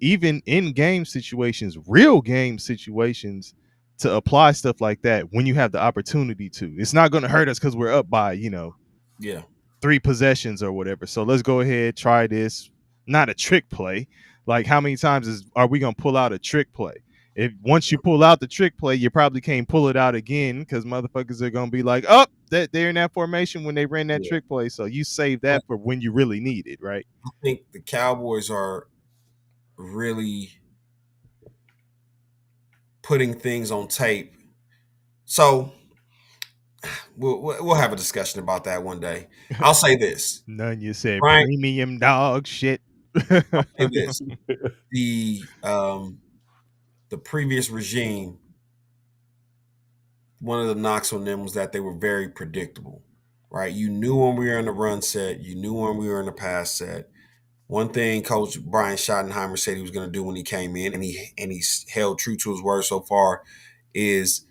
even in game situations, real game situations, to apply stuff like that when you have the opportunity to. It's not going to hurt us because we're up by, you know, yeah. 3 possessions or whatever. So let's go ahead, try this. Not a trick play. Like how many times are we gonna pull out a trick play? If once you pull out the trick play, you probably can't pull it out again because motherfuckers are gonna be like, oh, that they're in that formation when they ran that Yeah. trick play. So you save But that for when you really need it, right? I think the Cowboys are really putting things on tape. So we'll have a discussion about that one day. I'll say this, None you said Brian. premium dog shit. I'll say this: the previous regime, one of the knocks on them was that they were very predictable. Right? You knew when we were in the run set. You knew when we were in the pass set. One thing Coach Brian Schottenheimer said he was going to do when he came in, and he's held true to his word so far, is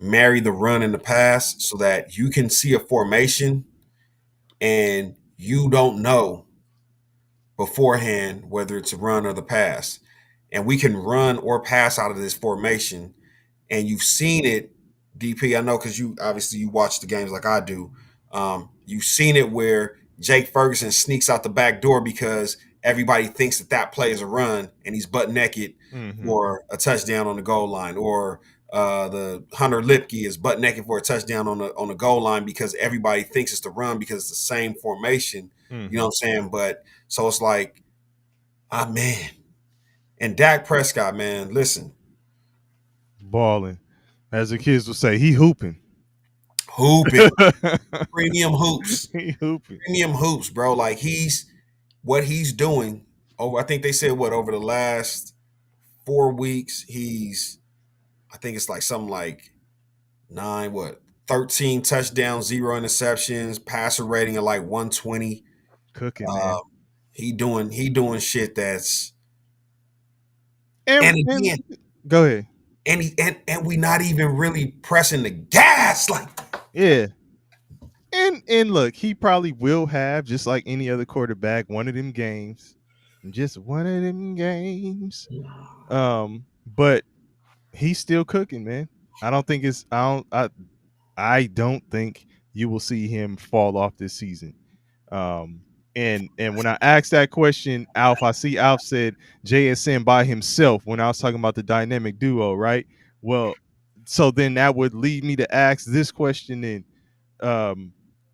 marry the run and the pass so that you can see a formation and you don't know beforehand whether it's a run or the pass. And we can run or pass out of this formation. And you've seen it, DP. I know because you obviously you watch the games like I do. You've seen it where Jake Ferguson sneaks out the back door because everybody thinks that play is a run, and he's butt naked for a touchdown on the goal line, or the Hunter Lipke is butt naked for a touchdown on the goal line because everybody thinks it's the run because it's the same formation. You know what I'm saying? But so it's like, man. And Dak Prescott, man, listen, Balling. As the kids would say, he hooping. hooping, premium hoops, He hooping. premium hoops, bro. Like what he's doing over. I think they said over the last 4 weeks, I think it's like something like 13 touchdowns, 0 interceptions, passer rating of like 120. Cooking, man. He doing shit that's, And, and again, go ahead. and we not even really pressing the gas like. Yeah. And look, he probably will have, just like any other quarterback, one of them games. Just one of them games. But he's still cooking, man. I don't think I don't think you will see him fall off this season. And when I asked that question, Alf, I see Alf said JSN by himself when I was talking about the dynamic duo, right? Well, so then that would lead me to ask this question then.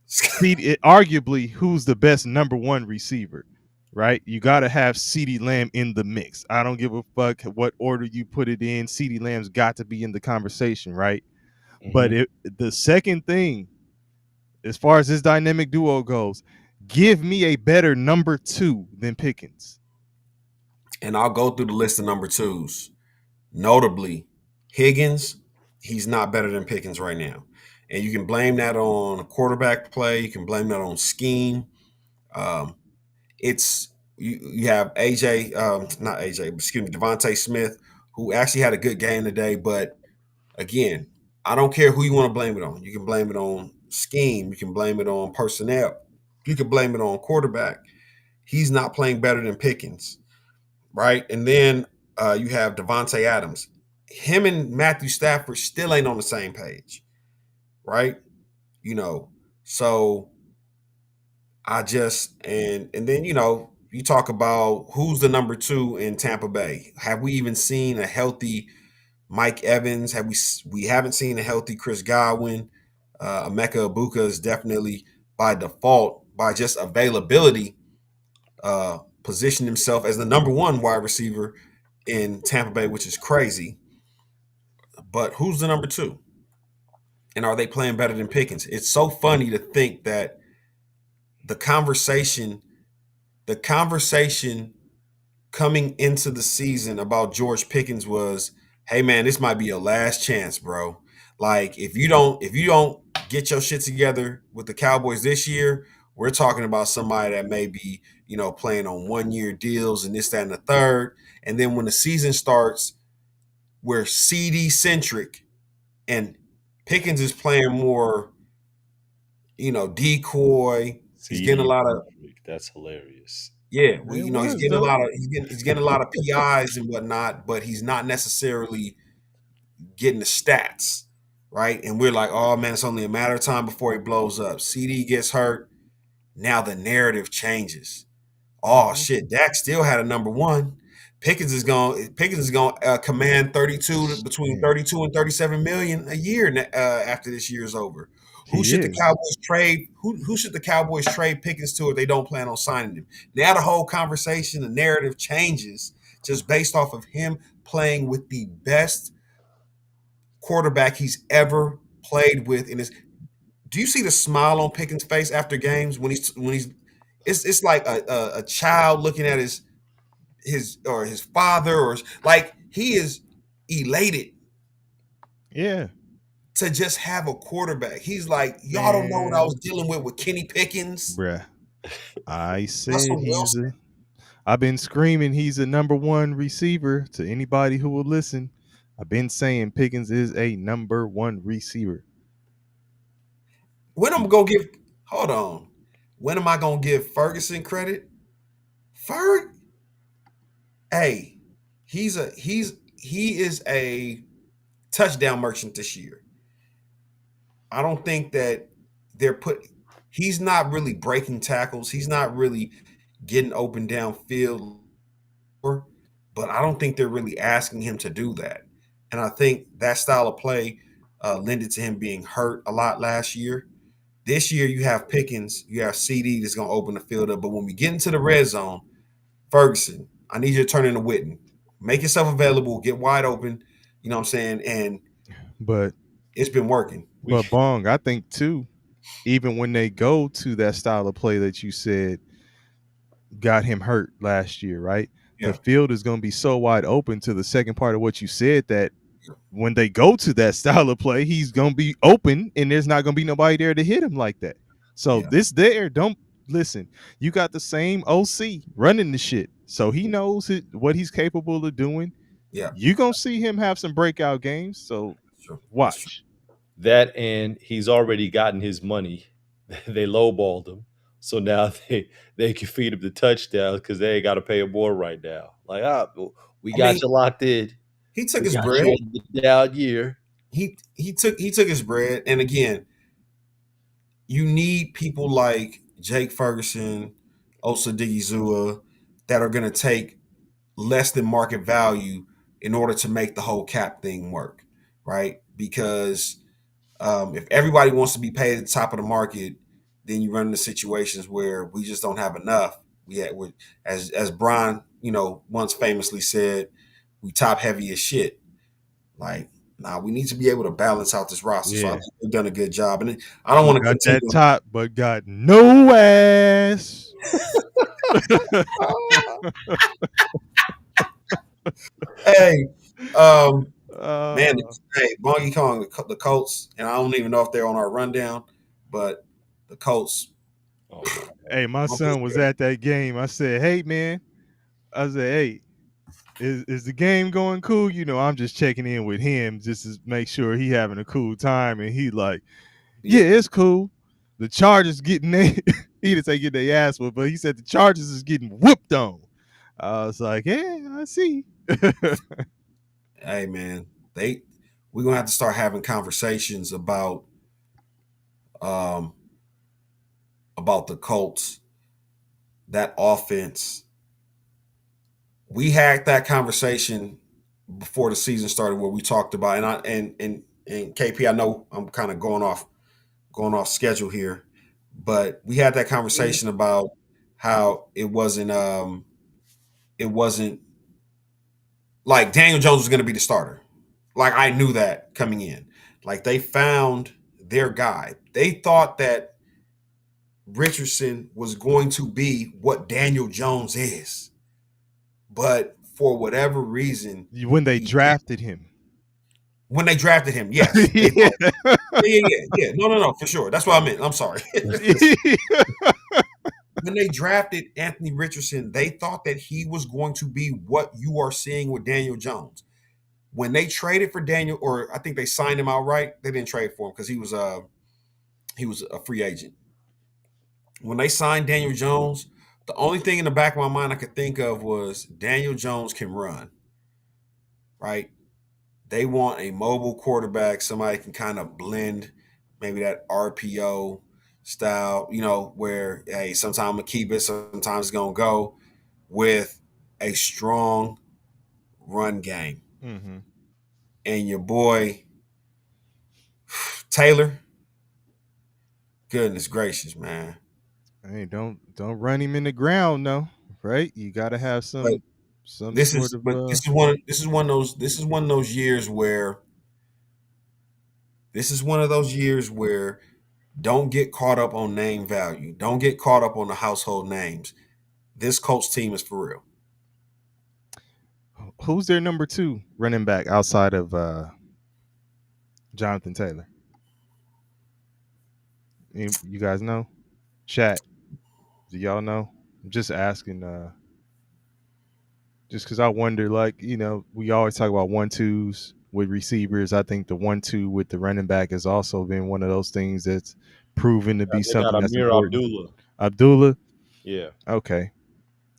Arguably, who's the best number one receiver, right? You got to have CeeDee Lamb in the mix. I don't give a fuck what order you put it in. CeeDee Lamb's got to be in the conversation, right? But the second thing, as far as this dynamic duo goes, give me a better number 2 than Pickens. And I'll go through the list of number 2s. Notably, Higgins, he's not better than Pickens right now. And you can blame that on quarterback play. You can blame that on scheme. It's you have Devontae Smith, who actually had a good game today. But again, I don't care who you want to blame it on. You can blame it on scheme. You can blame it on personnel. You can blame it on quarterback. He's not playing better than Pickens, right? And then you have Devontae Adams. him and Matthew Stafford still ain't on the same page, right? You know, so I just and then you talk about who's the number 2 in Tampa Bay. Have we even seen a healthy Mike Evans? We haven't seen a healthy Chris Godwin. Emeka Ibuka is definitely by default, by just availability, positioned himself as the number 1 wide receiver in Tampa Bay, which is crazy. But who's the number 2? And are they playing better than Pickens? It's so funny to think that the conversation coming into the season about George Pickens was, hey man, this might be your last chance, bro. Like if you don't get your shit together with the Cowboys this year, we're talking about somebody that may be, playing on 1-year deals and this, that, and the third. And then when the season starts, we're CD centric and Pickens is playing more, decoy. He's getting a lot of That's hilarious. Yeah, he's was, getting a though. lot of he's getting a lot of PIs and whatnot, but he's not necessarily getting the stats, right? And we're like, oh man, it's only a matter of time before he blows up. CD gets hurt. Now the narrative changes. Oh shit, Dak still had a number 1. Pickens is going to command 32 between 32 and 37 million a year after this year is over. Who He should the is. Cowboys trade? Who should the Cowboys trade Pickens to if they don't plan on signing him? Now the whole conversation, the narrative changes just based off of him playing with the best quarterback he's ever played with. Do you see the smile on Pickens' face after games when he's it's like a child looking at his father, or like he is elated Yeah. to just have a quarterback. He's like, y'all don't know what I Man. was dealing with Kenny Pickens, Bruh. I said Russell Wilson. I've been screaming he's a number 1 receiver to anybody who will listen. I've been saying Pickens is a number 1 receiver. When am I gonna give? Hold on. When am I gonna give Ferguson credit? Hey, he is a touchdown merchant this year. I don't think that he's not really breaking tackles. He's not really getting open downfield, but I don't think they're really asking him to do that. And I think that style of play lended to him being hurt a lot last year. This year, you have Pickens, you have CD that's going to open the field up. But when we get into the red zone, Ferguson, I need you to turn into Witten. Make yourself available, get wide open. You know what I'm saying? And But it's been working. Bong, I think too, even when they go to that style of play that you said got him hurt last year, right? Yeah. The field is going to be so wide open to the second part of what you said that when they go to that style of play, he's going to be open and there's not going to be nobody there to hit him like that. So don't listen. You got the same OC running the shit. So he knows what he's capable of doing. Yeah. You're going to see him have some breakout games. So watch. That, and he's already gotten his money. They lowballed him. So now they can feed him the touchdowns because they ain't got to pay him more right now. Like, we got you locked in. He took We his got bread. you on the down year. He took his bread. And again, you need people like Jake Ferguson, Osa Digizua, that are going to take less than market value in order to make the whole cap thing work, right? Because if everybody wants to be paid at the top of the market, then you run into situations where we just don't have enough. As Brian, once famously said, we top heavy as shit. Like, we need to be able to balance out this roster. So I think they've done a good job, and I don't want to got continue that top, but got no ass. Hey, man, hey, Bongie Kong, the Colts, and I don't even know if they're on our rundown, but the Colts. Hey, my son was at that game. I said, hey, man. I said, hey, is the game going cool? I'm just checking in with him just to make sure he having a cool time. And he like, yeah, it's cool. The Chargers getting he didn't say get their ass whooped, but he said the Chargers is getting whooped on. I was like, yeah, I see. Hey, man, we're gonna have to start having conversations um about the Colts, that offense. We had that conversation before the season started where we talked about, and KP, I know I'm kind of going off schedule here, but we had that conversation about how it wasn't like Daniel Jones was going to be the starter. Like I knew that coming in. Like they found their guy. They thought that Richardson was going to be what Daniel Jones is. But for whatever reason, When they drafted him. When they drafted him, yes. Yeah. Yeah. No, for sure. That's what I meant. I'm sorry. When they drafted Anthony Richardson, they thought that he was going to be what you are seeing with Daniel Jones. When they traded for Daniel, or I think they signed him outright, they didn't trade for him because he was a free agent. When they signed Daniel Jones, the only thing in the back of my mind I could think of was Daniel Jones can run, right? They want a mobile quarterback, somebody can kind of blend maybe that RPO style, where hey, sometimes I'm gonna keep it, sometimes it's gonna go with a strong run game. Mm-hmm. And your boy Taylor, goodness gracious, man. Hey, don't run him in the ground, no. Right? You got to have But some this sort is of but this is one of those years where don't get caught up on name value. Don't get caught up on the household names. This Colts team is for real. Who's their number 2 running back outside of Jonathan Taylor? You guys know? Chat. Do y'all know? I'm just asking just because I wonder, like, we always talk about 1-2s with receivers. I think the 1-2 with the running back has also been one of those things that's proven to be They got something that's Amir important. Abdullah. Abdullah? Yeah. Okay.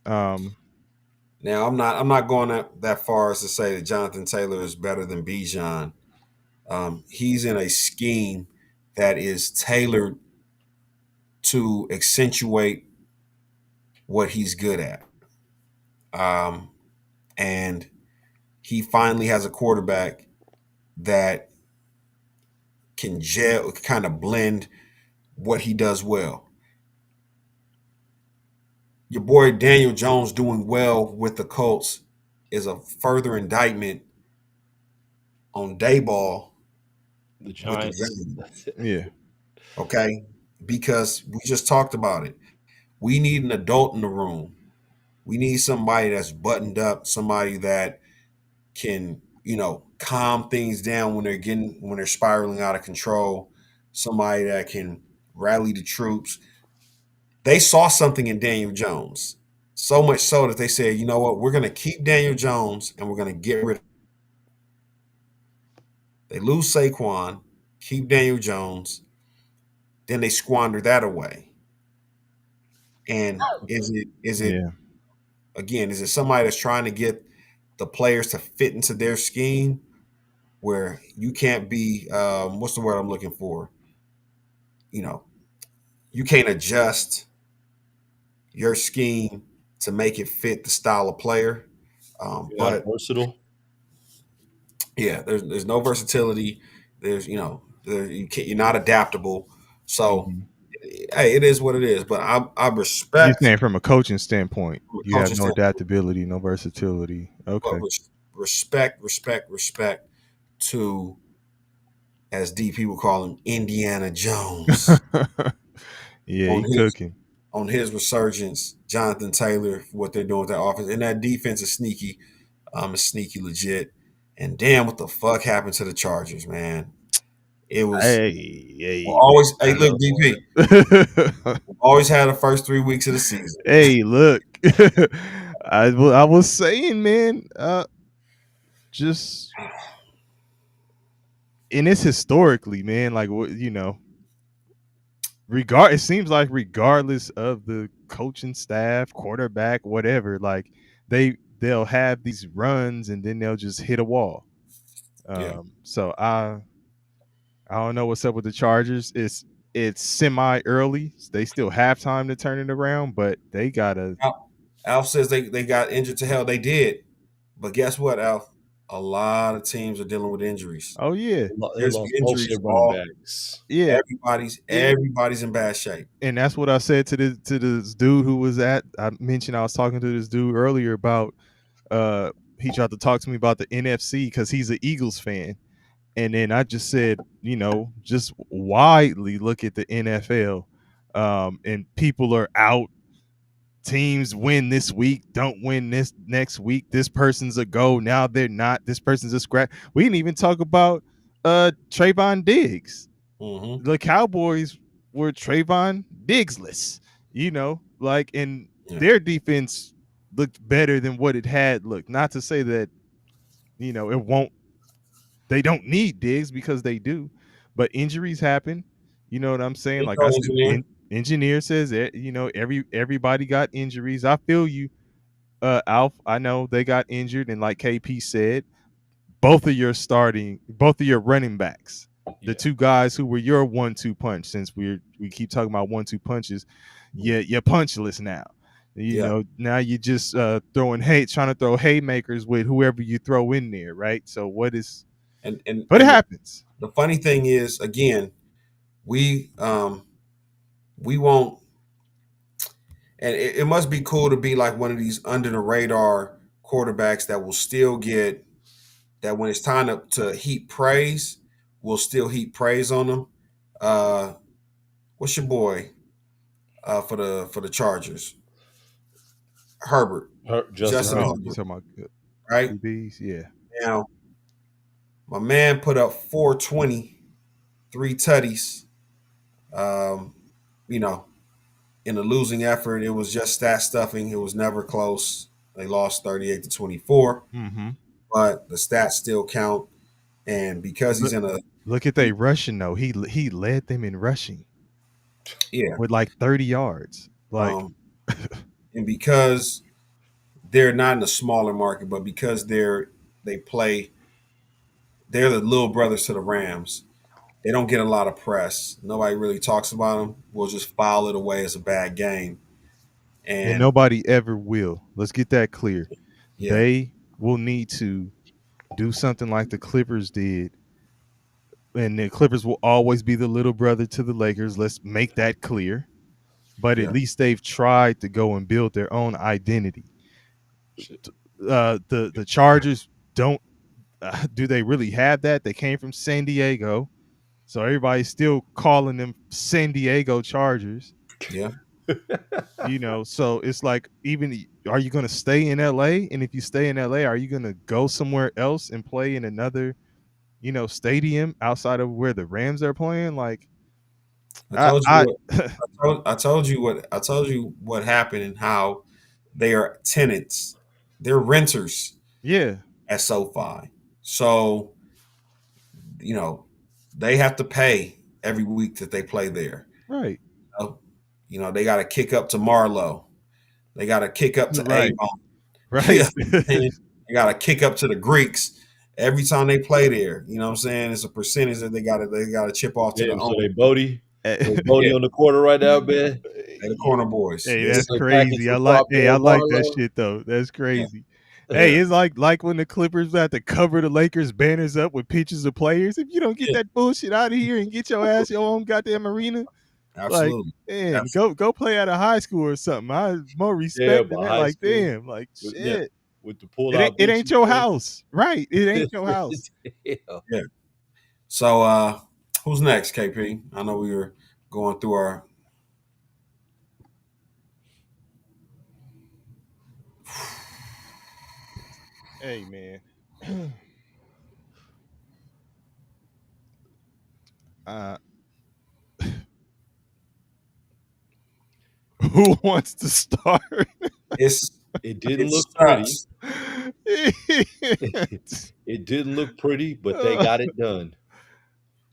Now I'm not going that far as to say that Jonathan Taylor is better than Bijan. He's in a scheme that is tailored to accentuate what he's good at. And he finally has a quarterback that can gel, kind of blend what he does well. Your boy Daniel Jones doing well with the Colts is a further indictment on Dayball The with the Giants. Giants. Yeah. Okay? Because we just talked about it. We need an adult in the room. We need somebody that's buttoned up, somebody that can, calm things down when they're spiraling out of control, somebody that can rally the troops. They saw something in Daniel Jones, so much so that they said, you know what, we're going to keep Daniel Jones and we're going to get rid of him. They lose Saquon, keep Daniel Jones, then they squander that away. And is it Yeah. again, is it somebody that's trying to get the players to fit into their scheme where you can't be what's the word I'm looking for? You can't adjust your scheme to make it fit the style of player. Not But versatile. yeah, there's no versatility. There's you're not adaptable. So Mhm. hey, it is what it is. But I You're respect saying from a coaching standpoint, from a you have coaching no standpoint, adaptability, no versatility. Okay. but respect to, as DP would call him, Indiana Jones Yeah, on he his cooking. on his resurgence. Jonathan Taylor, what they're doing with that offense, and that defense is sneaky. It's sneaky legit. And damn, what the fuck happened to the Chargers, man? It was Hey. always. Hey, look, DP. Always had the first 3 weeks of the season. Hey, look. I was saying, man, just and it's historically, man, like what it seems like regardless of the coaching staff, quarterback, whatever, like they'll have these runs and then they'll just hit a wall. Yeah. So I don't know what's up with the Chargers. It's semi early. They still have time to turn it around, but they gotta. Alf says they got injured to hell. They did. But guess what, Alf? A lot of teams are dealing with injuries. Oh yeah, They There's lost most of injuries their running all backs. yeah. everybody's in bad shape. And that's what I said to this dude who was at. I mentioned I was talking to this dude earlier about. He tried to talk to me about the NFC because he's an Eagles fan, and then I just said, just widely look at the NFL, and people are out. Teams win this week, don't win this next week. This person's a go, now they're not. This person's a scrap. We didn't even talk about Trayvon Diggs. Mm-hmm. The Cowboys were Trayvon Diggsless, and Yeah. their defense looked better than what it had looked. Not to say that, it won't, they don't need Diggs because they do, but injuries happen. You know what I'm saying? Like I said, engineer says it, everybody got injuries. I feel you, Alf. I know they got injured, and like KP said, both of your running backs, the two guys who were your 1-2 punch, since we keep talking about 1-2 punches, you're punchless now. Now you just trying to throw haymakers with whoever you throw in there, right? So what is and it happens. The funny thing is, again, we won't, and it must be cool to be like one of these under the radar quarterbacks that will still get that when it's time to heap praise, we'll still heap praise on them. What's your boy for the Chargers? Herbert. Justin Herbert. Right? QBs, yeah. Now, my man put up 420, 3 tutties. In a losing effort, it was just stat stuffing. It was never close. They lost 38-24, but the stats still count. And because he's look at they rushing though, he led them in rushing. Yeah, with like 30 yards. And because they're not in a smaller market, but because they're the little brothers to the Rams. They don't get a lot of press. Nobody really talks about them. We'll just file it away as a bad game. And nobody ever will. Let's get that clear. Yeah. They will need to do something like the Clippers did. And the Clippers will always be the little brother to the Lakers. Let's make that clear. But at least they've tried to go and build their own identity. The Chargers don't. Do they really have that? They came from San Diego. So everybody's still calling them San Diego Chargers. Yeah. So it's like, are you going to stay in LA? And if you stay in LA, are you going to go somewhere else and play in another, stadium outside of where the Rams are playing? Like, I told you what happened and how they are tenants. They're renters. Yeah. At SoFi. So, they have to pay every week that they play there. Right. They got to kick up to Marlowe. They got to kick up to Avon. Right. They got to kick up to the Greeks every time they play there. You know what I'm saying? It's a percentage that they got to chip off to the owner. So they Bodie on the corner right now, man. They the corner boys. Hey, that's crazy. I like that shit though. That's crazy. Yeah. Hey, it's like when the Clippers had to cover the Lakers banners up with pictures of players. If you don't get that bullshit out of here and get your ass your own goddamn arena, absolutely. Go play at a high school or something. I have more respect than that. Like, school. Damn, like shit. With the pull out, it ain't your house, right? It ain't your house. Yeah. So, who's next, KP? I know we were going through our. Hey, man. Who wants to start? It didn't look pretty. It didn't look pretty, but they got it done.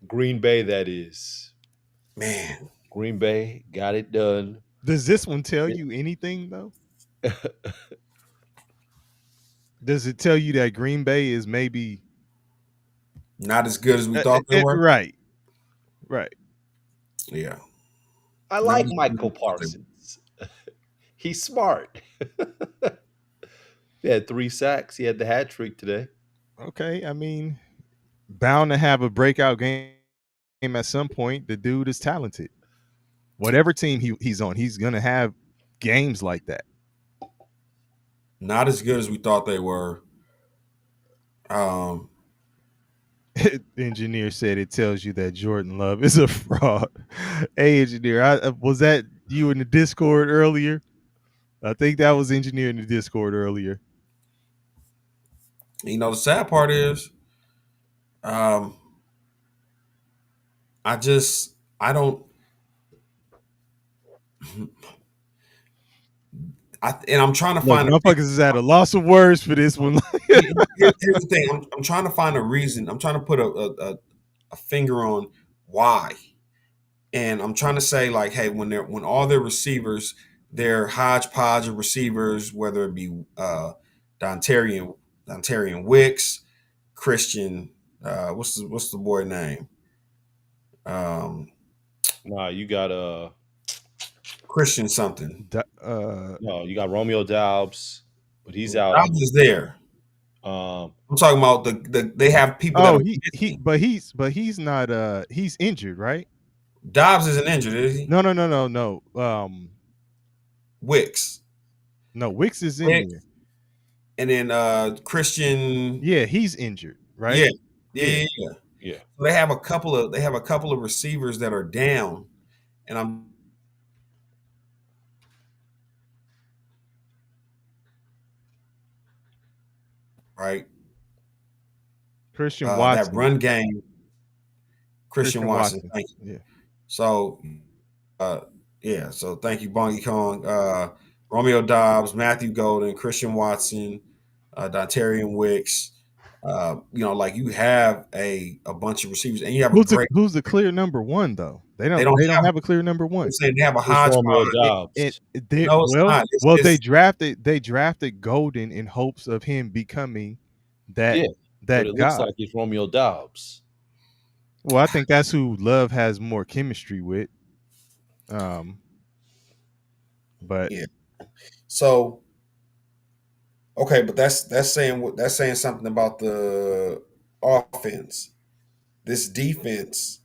Green Bay, that is. Man. Green Bay got it done. Does this one tell you anything, though? Does it tell you that Green Bay is maybe Not as good as we thought they were. Right. Yeah. I Not like as good as Michael we thought they were. Parsons. He's smart. He had 3 sacks. He had the hat trick today. Okay. I mean, bound to have a breakout game at some point. The dude is talented. Whatever team he's on, he's gonna have games like that. Not as good as we thought they were. Engineer said it tells you that Jordan Love is a fraud. Hey, engineer, was that you in the Discord earlier? I think that was engineer in the Discord earlier. You know, the sad part is, I don't. And I'm trying to Look, find. motherfuckers is at a loss of words for this one. Here's the thing. I'm trying to find a reason. I'm trying to put a finger on why, and I'm trying to say like, hey, when all their receivers, their hodgepodge of receivers, whether it be Dontarian Wicks, Christian, what's the boy name? Nah, you got Christian something. no, you got Romeo Doubs, but he's out. I was there. I'm talking about they have people. Oh, that he's not. He's injured, right? Dobbs isn't injured, is he? No. Wicks. No, Wicks is in Wicks. there. And then Christian. Yeah, he's injured, right? Yeah. Yeah. So they have a couple of receivers that are down, and I'm right. Christian Watson. That run game. Christian Watson. Thank you. Yeah. So, yeah. So thank you, Bongi Kong, Romeo Dobbs, Matthew Golden, Christian Watson, Dontarian Wicks. Like you have a bunch of receivers, and you have who's the clear number one though? They don't have a clear number one. They have a hodgepodge. They drafted Golden in hopes of him becoming that but it guy. Looks like it's Romeo Doubs. Well, I think that's who Love has more chemistry with. But yeah. So okay, but that's saying something about the offense. This defense.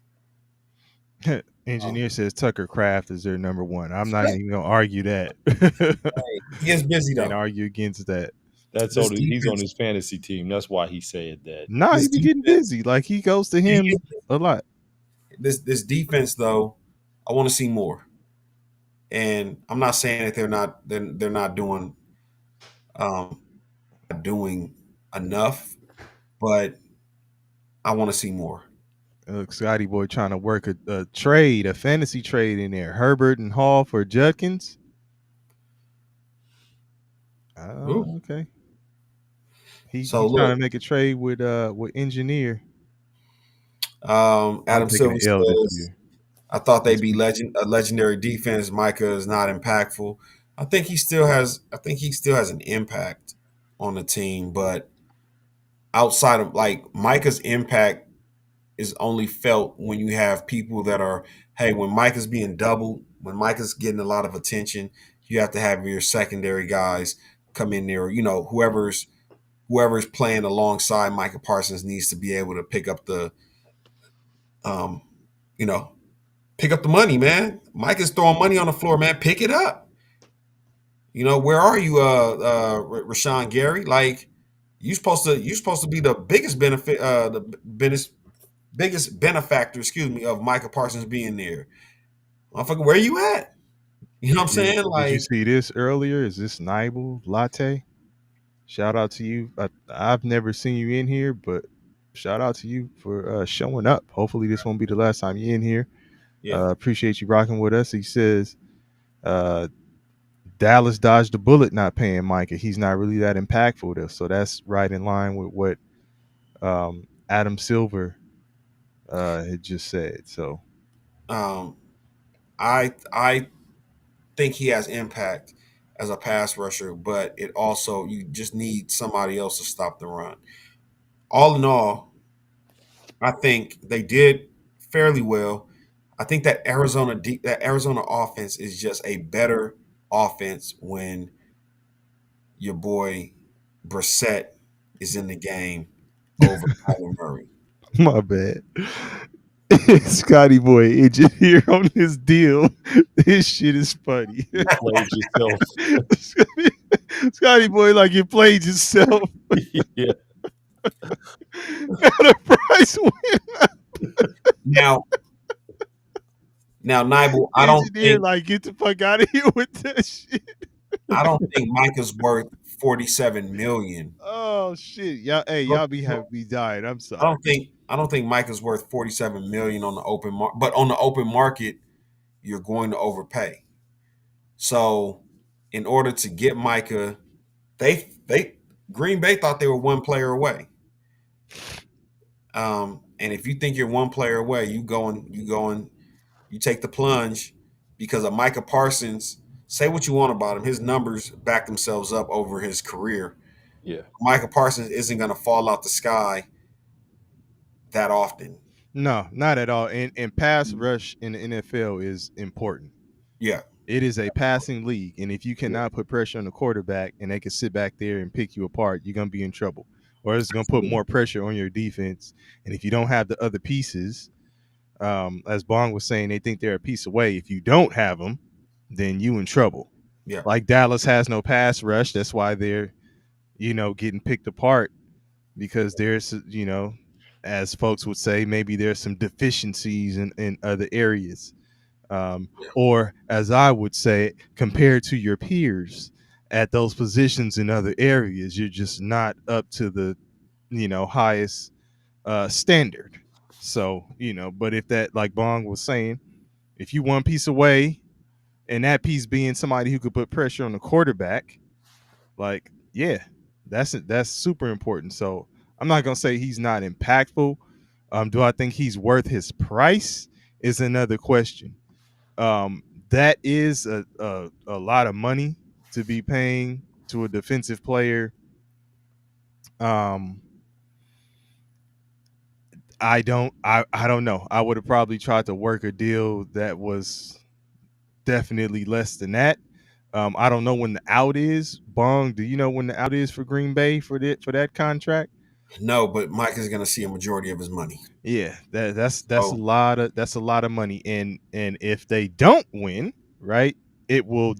Engineer says Tucker Kraft is their number one. I'm not even gonna argue that. He is busy though. And argue against that. That's only he's on his fantasy team. That's why he said that. No, he be getting busy. Like he goes to him a lot. This defense though, I want to see more. And I'm not saying that they're not doing enough, but I want to see more. Scotty Boy trying to work a trade, a fantasy trade in there. Herbert and Hall for Judkins. Okay. He's trying to make a trade with Engineer. Adam Silver says, I thought they'd be a legendary defense. Micah is not impactful. I think he still has an impact on the team, but outside of like Micah's impact is only felt when you have people that are, hey, when Micah's being doubled, when Micah's getting a lot of attention, you have to have your secondary guys come in there. You know, whoever's playing alongside Micah Parsons needs to be able to pick up the money, man. Micah's throwing money on the floor, man. Pick it up. You know, where are you, Rashawn Gary? Like, you're supposed to be the biggest biggest benefactor, of Micah Parsons being there. Motherfucker, where you at? You know what I'm saying? Like, did you see this earlier? Is this Nibel Latte? Shout out to you. I've never seen you in here, but shout out to you for showing up. Hopefully this won't be the last time you're in here. Yeah. Appreciate you rocking with us. He says Dallas dodged the bullet not paying Micah. He's not really that impactful though. So that's right in line with what Adam Silver had just said. So I think he has impact as a pass rusher, but it also, you just need somebody else to stop the run. All in all, I think they did fairly well. I think that Arizona offense is just a better offense when your boy Brissett is in the game over Kyler Murray. My bad. Scotty Boy engineer on this deal. This shit is funny. Played yourself. Scotty Boy, like you played yourself. Yeah. The price went. Now, Nibel, I don't Engineer, think like get the fuck out of here with that shit. Micah's worth 47 million. Oh shit, y'all! Hey, y'all be having me dying. I'm I sorry. don't think Micah's worth 47 million on the open market, but on the open market, you're going to overpay. So, in order to get Micah, they Green Bay thought they were one player away. And if you think you're one player away, you take the plunge because of Micah Parsons. Say what you want about him, his numbers back themselves up over his career. Yeah. Micah Parsons isn't going to fall out the sky that often. No, not at all. And pass rush in the NFL is important. Yeah. It is a passing league, and if you cannot put pressure on the quarterback and they can sit back there and pick you apart, you're gonna be in trouble. Or it's gonna put more pressure on your defense. And if you don't have the other pieces, as Bong was saying, they think they're a piece away. If you don't have them, then you in trouble. Yeah. Like Dallas has no pass rush. That's why they're, getting picked apart because there's, as folks would say, maybe there's some deficiencies in other areas. Or as I would say, compared to your peers at those positions in other areas, you're just not up to the, highest standard. So, but if that, like Bong was saying, if you one piece away and that piece being somebody who could put pressure on the quarterback, like, yeah, that's super important. So I'm not gonna say he's not impactful. Do I think he's worth his price is another question. That is a lot of money to be paying to a defensive player. I don't know. I would have probably tried to work a deal that was definitely less than that. I don't know when the out is. Bong, do you know when the out is for Green Bay for that contract? No, but Mike is going to see a majority of his money. Yeah, that's a lot of money, and if they don't win, right, it will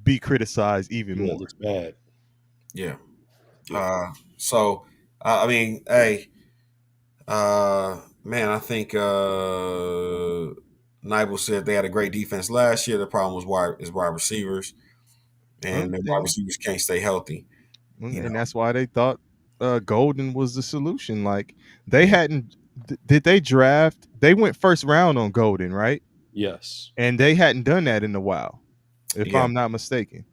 be criticized even more. It looks bad. Yeah. So I mean, hey, man, I think Nibel said they had a great defense last year. The problem was wide receivers, and their wide receivers can't stay healthy. And that's why they thought Golden was the solution. Like they hadn't. Did they draft? They went first round on Golden, right? Yes. And they hadn't done that in a while, if I'm not mistaken.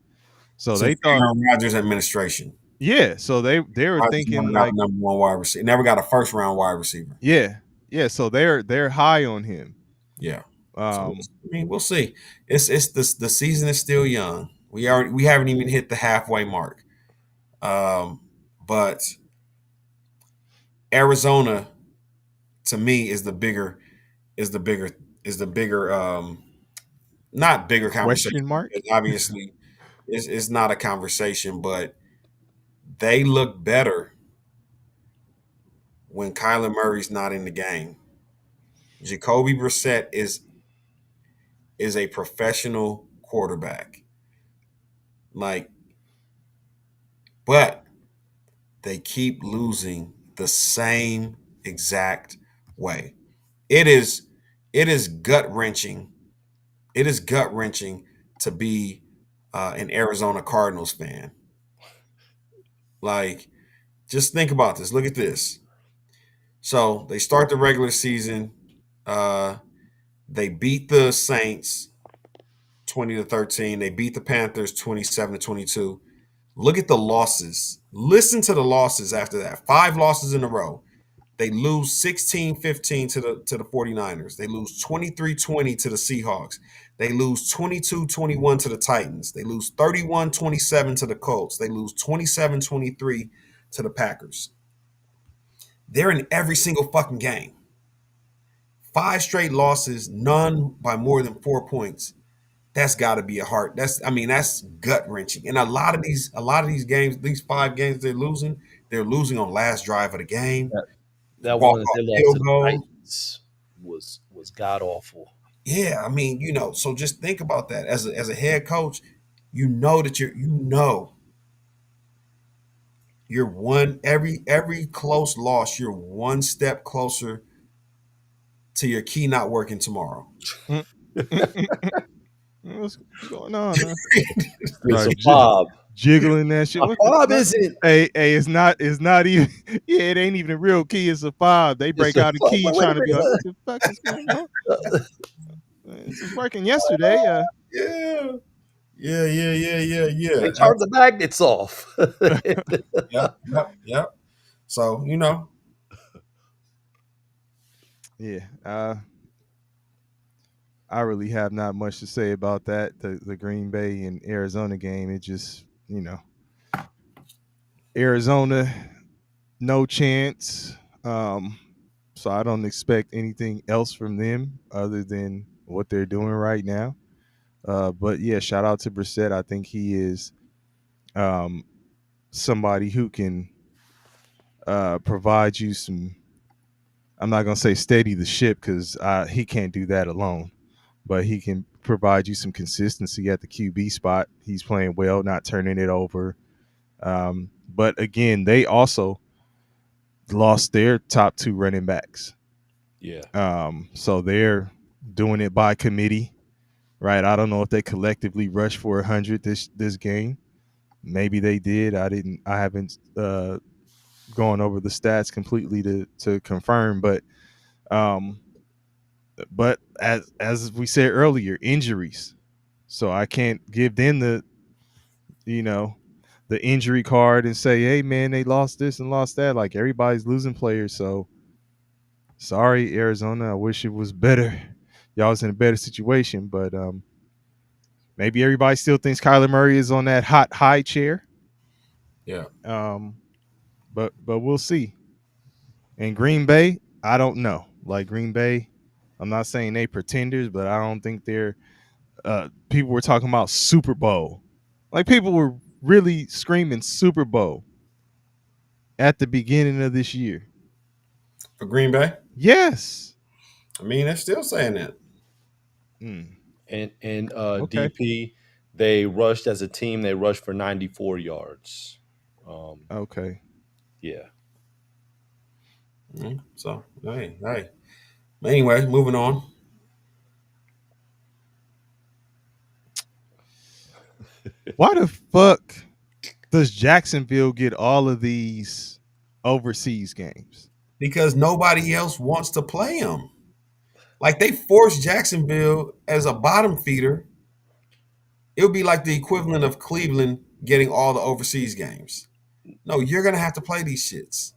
So they thought Aaron Rodgers administration. Yeah, so they were Rodgers thinking never got like number one wide receiver. Never got a first round wide receiver. Yeah. So they're high on him. Yeah. So, I mean, we'll see. It's the season is still young. We haven't even hit the halfway mark. But Arizona, to me, is the bigger not bigger conversation. Question mark? Obviously, it's not a conversation, but they look better when Kyler Murray's not in the game. Jacoby Brissett is a professional quarterback. But they keep losing the same exact way. It is gut wrenching. It is gut wrenching to be an Arizona Cardinals fan. Just think about this. Look at this. So they start the regular season. They beat the Saints 20-13. They beat the Panthers 27-22. Look at the losses. Listen to the losses after that. 5 losses in a row. They lose 16-15 to the 49ers. They lose 23-20 to the Seahawks. They lose 22-21 to the Titans. They lose 31-27 to the Colts. They lose 27-23 to the Packers. They're in every single fucking game. 5 straight losses, none by more than 4 points. That's got to be a heart. That's gut wrenching. And a lot of these games, these 5 games they're losing on last drive of the game, That walk one that off they lost to field the goal. Titans was god awful. Yeah, I mean, so just think about that as a head coach. You know that you're one every close loss. You're one step closer to your key not working tomorrow. What's going on? Huh? It's Like, a fob. jiggling that shit. A What the fob fuck? isn't. Hey, it's not even. Yeah, it ain't even a real key. It's a fob. They break a out a fob. key Wait a trying to be like, minute. what the fuck is going on? This was working yesterday. Yeah. They turned the magnets off. Yep. So, Yeah. I really have not much to say about that. The Green Bay and Arizona game. It just, Arizona, no chance. So I don't expect anything else from them other than what they're doing right now. But yeah, shout out to Brissett. I think he is somebody who can provide you some. I'm not gonna say steady the ship because he can't do that alone, but he can provide you some consistency at the QB spot. He's playing well, not turning it over. But again, they also lost their top 2 running backs. Yeah. So they're doing it by committee, right? I don't know if they collectively rushed for 100 this game. Maybe they did. I haven't gone over the stats completely to confirm, but as we said earlier, injuries. So I can't give them the injury card and say, hey man, they lost this and lost that. Like, everybody's losing players. So sorry, Arizona. I wish it was better. Y'all was in a better situation, but maybe everybody still thinks Kyler Murray is on that hot high chair. Yeah. But we'll see. And Green Bay, I don't know. Like, Green Bay, I'm not saying they pretenders, but I don't think they're people were talking about Super Bowl. Like, people were really screaming Super Bowl at the beginning of this year. For Green Bay? Yes. I mean, they're still saying that. And Okay. DP, they rushed as a team. They rushed for 94 yards. Okay. Yeah. So, hey. Anyway, moving on. Why the fuck does Jacksonville get all of these overseas games? Because nobody else wants to play them. Like, they forced Jacksonville as a bottom feeder. It would be like the equivalent of Cleveland getting all the overseas games. No, you're going to have to play these shits.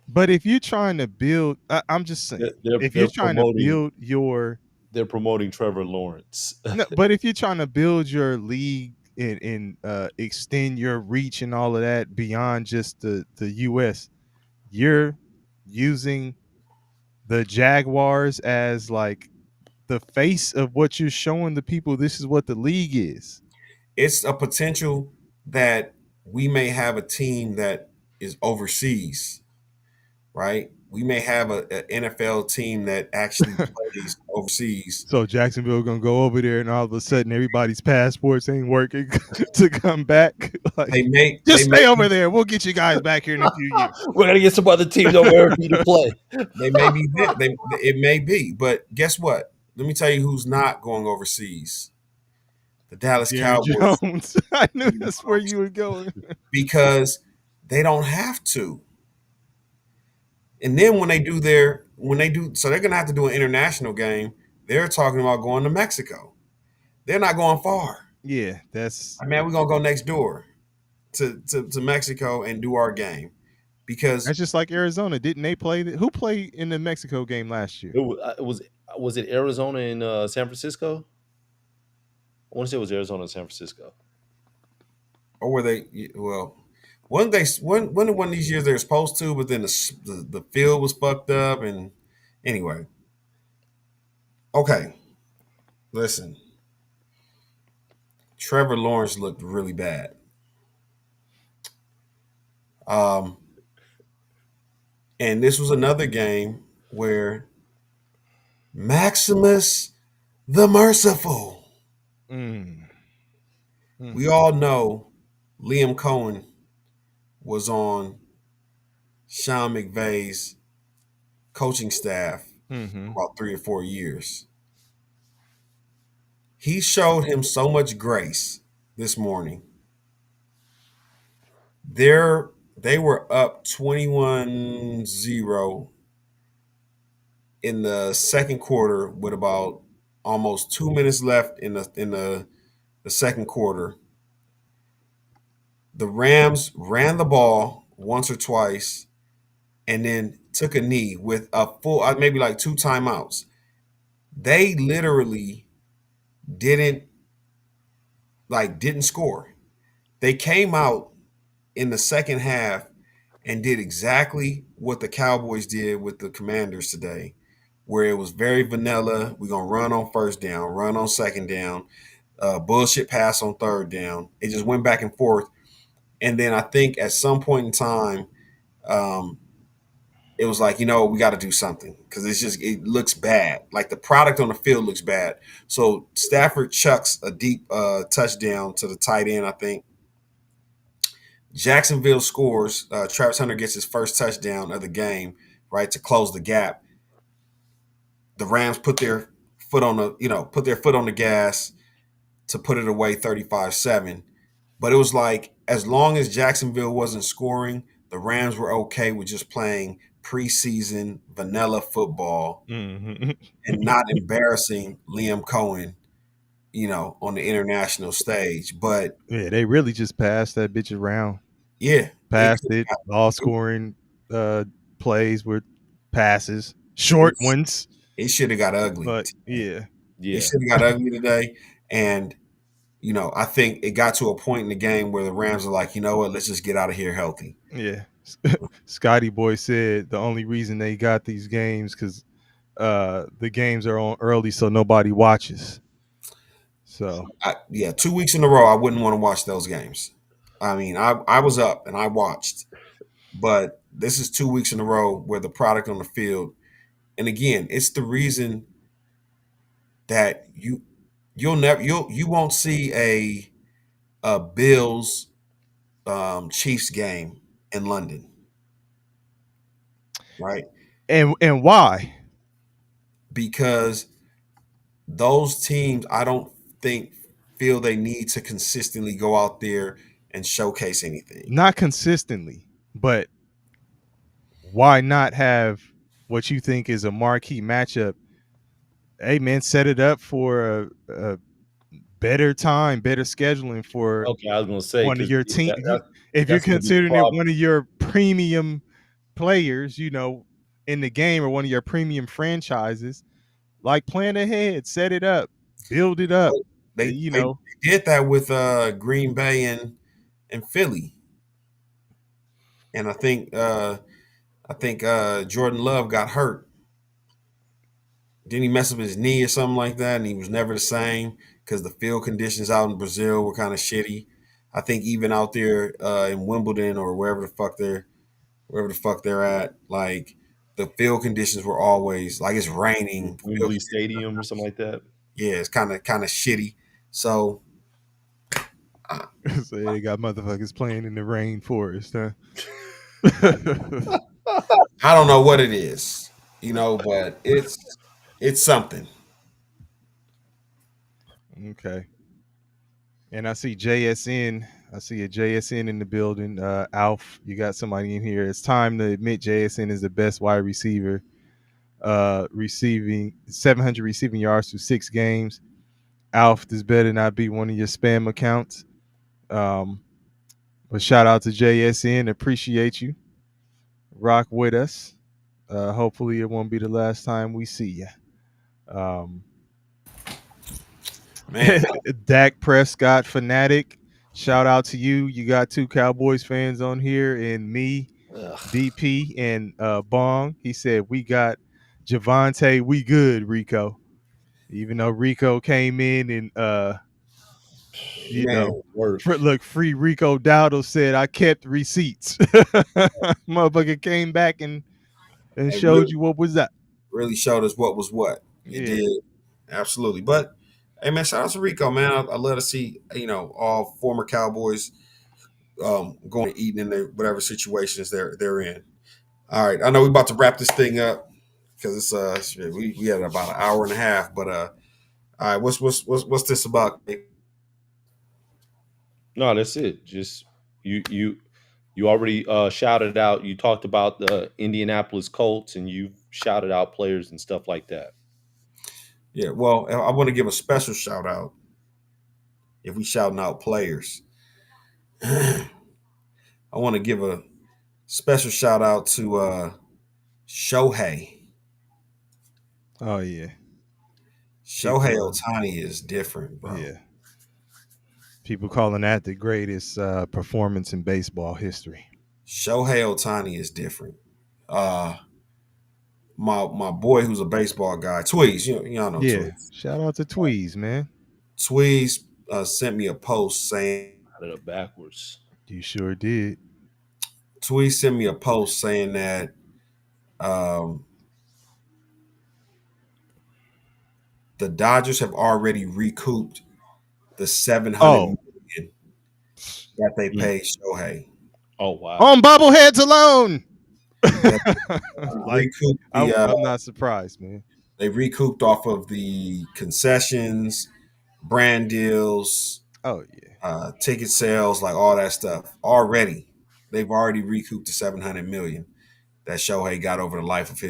But if you're trying to build, I'm just saying, if you're trying to build your, they're promoting Trevor Lawrence. no, but if you're trying to build your league and extend your reach and all of that beyond just the U.S., you're using the Jaguars as like the face of what you're showing the people. This is what the league is. It's a potential that we may have a team that is overseas, right? We may have an NFL team that actually plays overseas. So Jacksonville gonna go over there, and all of a sudden everybody's passports ain't working to come back. Like, just stay over there. We'll get you guys back here in a few years. We're gonna get some other teams over here for you to play. They may be. It may be, but guess what? Let me tell you who's not going overseas. The Dallas Cowboys. Jones. I knew that's where you were going. Because they don't have to. And then when they do, so they're gonna have to do an international game. They're talking about going to Mexico. They're not going far. Yeah, that's. I mean, we're gonna go next door to Mexico and do our game, because that's just like Arizona. Didn't they play? Who played in the Mexico game last year? Was it Arizona and San Francisco? I want to say it was Arizona and San Francisco. Or were they? Well, one of these years they were supposed to, but then the field was fucked up, and anyway. Okay, listen. Trevor Lawrence looked really bad. Um, and this was another game where Maximus the Merciful. Mm. We all know Liam Cohen was on Sean McVay's coaching staff Mm-hmm. for about 3 or 4 years. He showed him so much grace this morning. They were up 21-0 in the second quarter with about almost 2 minutes left in the second quarter. The Rams ran the ball once or twice and then took a knee with a full maybe like two timeouts. They literally didn't didn't score. They came out in the second half and did exactly what the Cowboys did with the Commanders today, where it was very vanilla. We're gonna run on first down, run on second down, bullshit pass on third down. It just went back and forth. And then I think at some point in time, um, it was like, we got to do something because it looks bad. Like the product on the field looks bad. So Stafford chucks a deep touchdown to the tight end, I think. Jacksonville scores. Travis Hunter gets his first touchdown of the game, right, to close the gap. The Rams put their foot on the gas to put it away 35-7. But it was like as long as Jacksonville wasn't scoring, the Rams were okay with just playing preseason vanilla football Mm-hmm. and not embarrassing Liam Cohen, on the international stage. But Yeah, they really just passed that bitch around. yeah, Passed it. All scoring plays with passes, short ones. it should have got ugly. But yeah. It should have got ugly today. And I think it got to a point in the game where the Rams are like, you know what, let's just get out of here healthy. Yeah. Scotty Boy said the only reason they got these games because the games are on early so nobody watches. So 2 weeks in a row, I wouldn't want to watch those games. I mean, I was up and I watched, but this is 2 weeks in a row where the product on the field, and again, it's the reason that you won't see a Bills Chiefs game in London, right? and why? Because those teams, I don't think feel they need to consistently go out there and showcase anything. Not consistently, but why not have what you think is a marquee matchup? Hey man, set it up for a better time, better scheduling for Okay, I was gonna say one of your team. If you're that's gonna be the considering it problem. one of your premium players, in the game or one of your premium franchises, like plan ahead, set it up, build it up. They did that with Green Bay and Philly, and I think Jordan Love got hurt. Didn't he mess up his knee or something like that, and he was never the same because the field conditions out in Brazil were kind of shitty. I think even out there in Wimbledon or wherever the fuck they're at, like the field conditions were always like it's raining. Wembley Stadium or something like that. Yeah, it's kind of shitty. So So they got motherfuckers playing in the rainforest, huh? I don't know what it is, but it's something. Okay. And I see JSN. I see a JSN in the building. Alf, you got somebody in here. It's time to admit JSN is the best wide receiver. Receiving 700 receiving yards through 6 games. Alf, this better not be one of your spam accounts. But shout out to JSN. Appreciate you. Rock with us. Hopefully it won't be the last time we see you. Man, Dak Prescott fanatic. Shout out to you. You got 2 Cowboys fans on here, and me, Ugh. DP, and Bong. He said we got Javante. We good, Rico. Even though Rico came in and you Man, know, Worse. look, free Rico Dowdle said I kept receipts. Motherfucker came back and it showed you what was that. really showed us what was what. It Yeah. did. Absolutely. But hey man, shout out to Rico, man. I love to see, all former Cowboys going and eating in their whatever situations they're in. All right. I know we're about to wrap this thing up because it's shit, we had about an hour and a half, but all right, what's this about? No, that's it. Just you already shouted out. You talked about the Indianapolis Colts, and you shouted out players and stuff like that. Yeah, well, I want to give a special shout out if we shouting out players. I want to give a special shout out to Shohei. Oh yeah. Shohei People, Otani is different, bro. yeah. People calling that the greatest performance in baseball history. Shohei Otani is different. My boy who's a baseball guy, Tweez, y'all know Yeah. Tweez. Shout out to Tweez, man. Tweez sent me a post saying Got it up backwards. You sure did. Tweez sent me a post saying that the Dodgers have already recouped the $700 million that they paid Shohei. Oh wow. On bobbleheads alone. Like, Recouped I'm not surprised, man. they recouped off of the concessions, brand deals, Oh yeah. ticket sales, like all that stuff. Already, they've already recouped the $700 million that Shohei got over the life of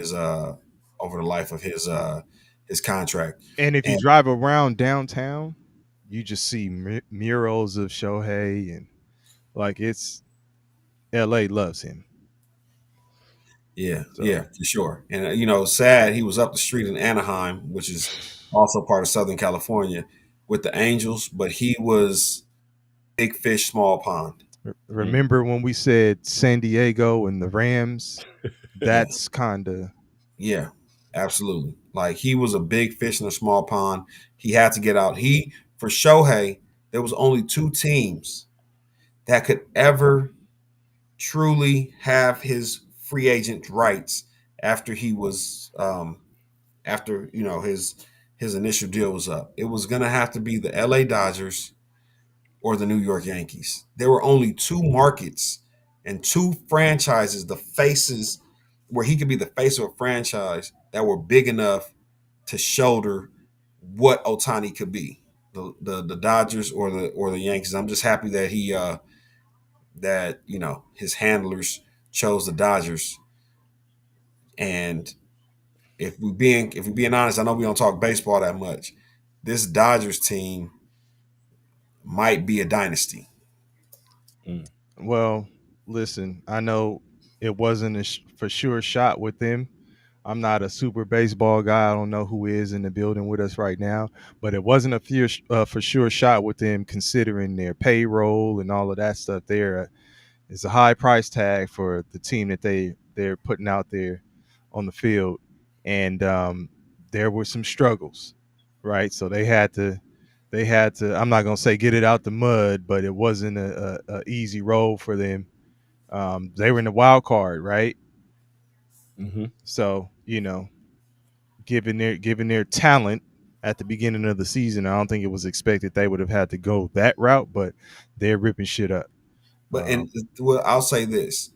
his contract. And if you And drive around downtown, you just see murals of Shohei, and like it's LA loves him. yeah, So- yeah, for sure. And sad he was up the street in Anaheim, which is also part of Southern California, with the Angels, but he was big fish, small pond. Remember when we said San Diego and the Rams? That's kind of Yeah, absolutely. Like he was a big fish in a small pond. He had to get out. For Shohei, there was only two teams that could ever truly have his free agent rights after he was after his initial deal was up. It was gonna have to be the LA Dodgers or the New York Yankees. There were only two markets and two franchises, the faces where he could be the face of a franchise that were big enough to shoulder what Otani could be. The Dodgers or the Yankees. I'm just happy that his handlers chose the Dodgers. And if we're being honest, I know we don't talk baseball that much. This Dodgers team might be a dynasty. well. Listen, I know it wasn't a for sure shot with them. I'm not a super baseball guy. I don't know who is in the building with us right now, but it wasn't a for sure shot with them, considering their payroll and all of that stuff. There is a high price tag for the team that they're putting out there on the field, and there were some struggles, right? So they had to. I'm not gonna say get it out the mud, but it wasn't a easy road for them. They were in the wild card, right? Mm-hmm. So given their talent at the beginning of the season, I don't think it was expected they would have had to go that route, but they're ripping shit up. But I'll say this: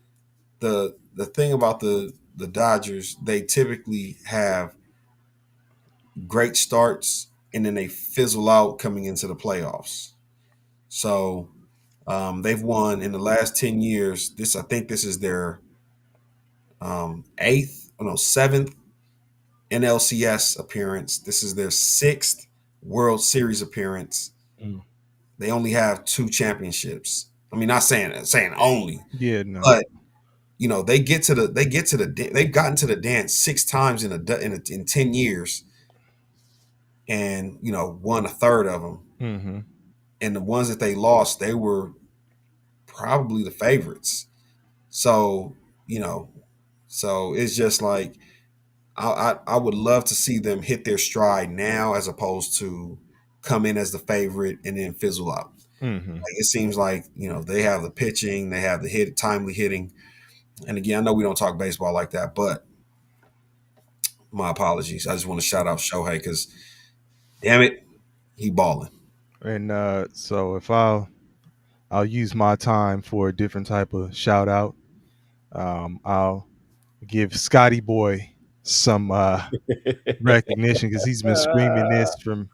the thing about the Dodgers, they typically have great starts and then they fizzle out coming into the playoffs. So they've won in the last 10 years. I think this is their seventh NLCS appearance. This is their sixth World Series appearance. They only have 2 championships. I mean, not saying only. Yeah, no. But they've gotten to the dance 6 times in 10 years, and won a third of them. Mm-hmm. And the ones that they lost, they were probably the favorites. So it's just like I would love to see them hit their stride now as opposed to come in as the favorite and then fizzle out. Mm-hmm. Like, it seems like, they have the pitching, they have the timely hitting. And again, I know we don't talk baseball like that, but my apologies. I just want to shout out Shohei because, damn it, he balling. And so if I'll use my time for a different type of shout out. I'll give Scotty Boy some recognition because he's been screaming this from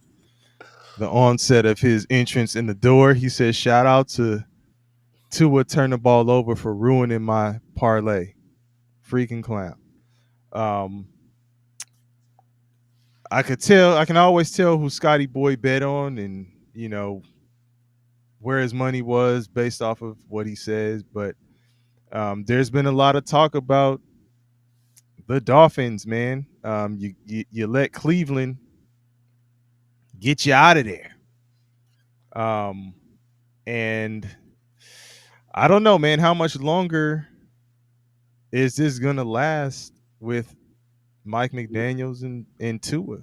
the onset of his entrance in the door. He says, "Shout out to Tua turn the ball over for ruining my parlay, freaking clown." I can always tell who Scotty Boy bet on, and where his money was based off of what he says. But there's been a lot of talk about the Dolphins, man. You let Cleveland get you out of there. And I don't know, man, how much longer is this gonna last with Mike McDaniels and Tua?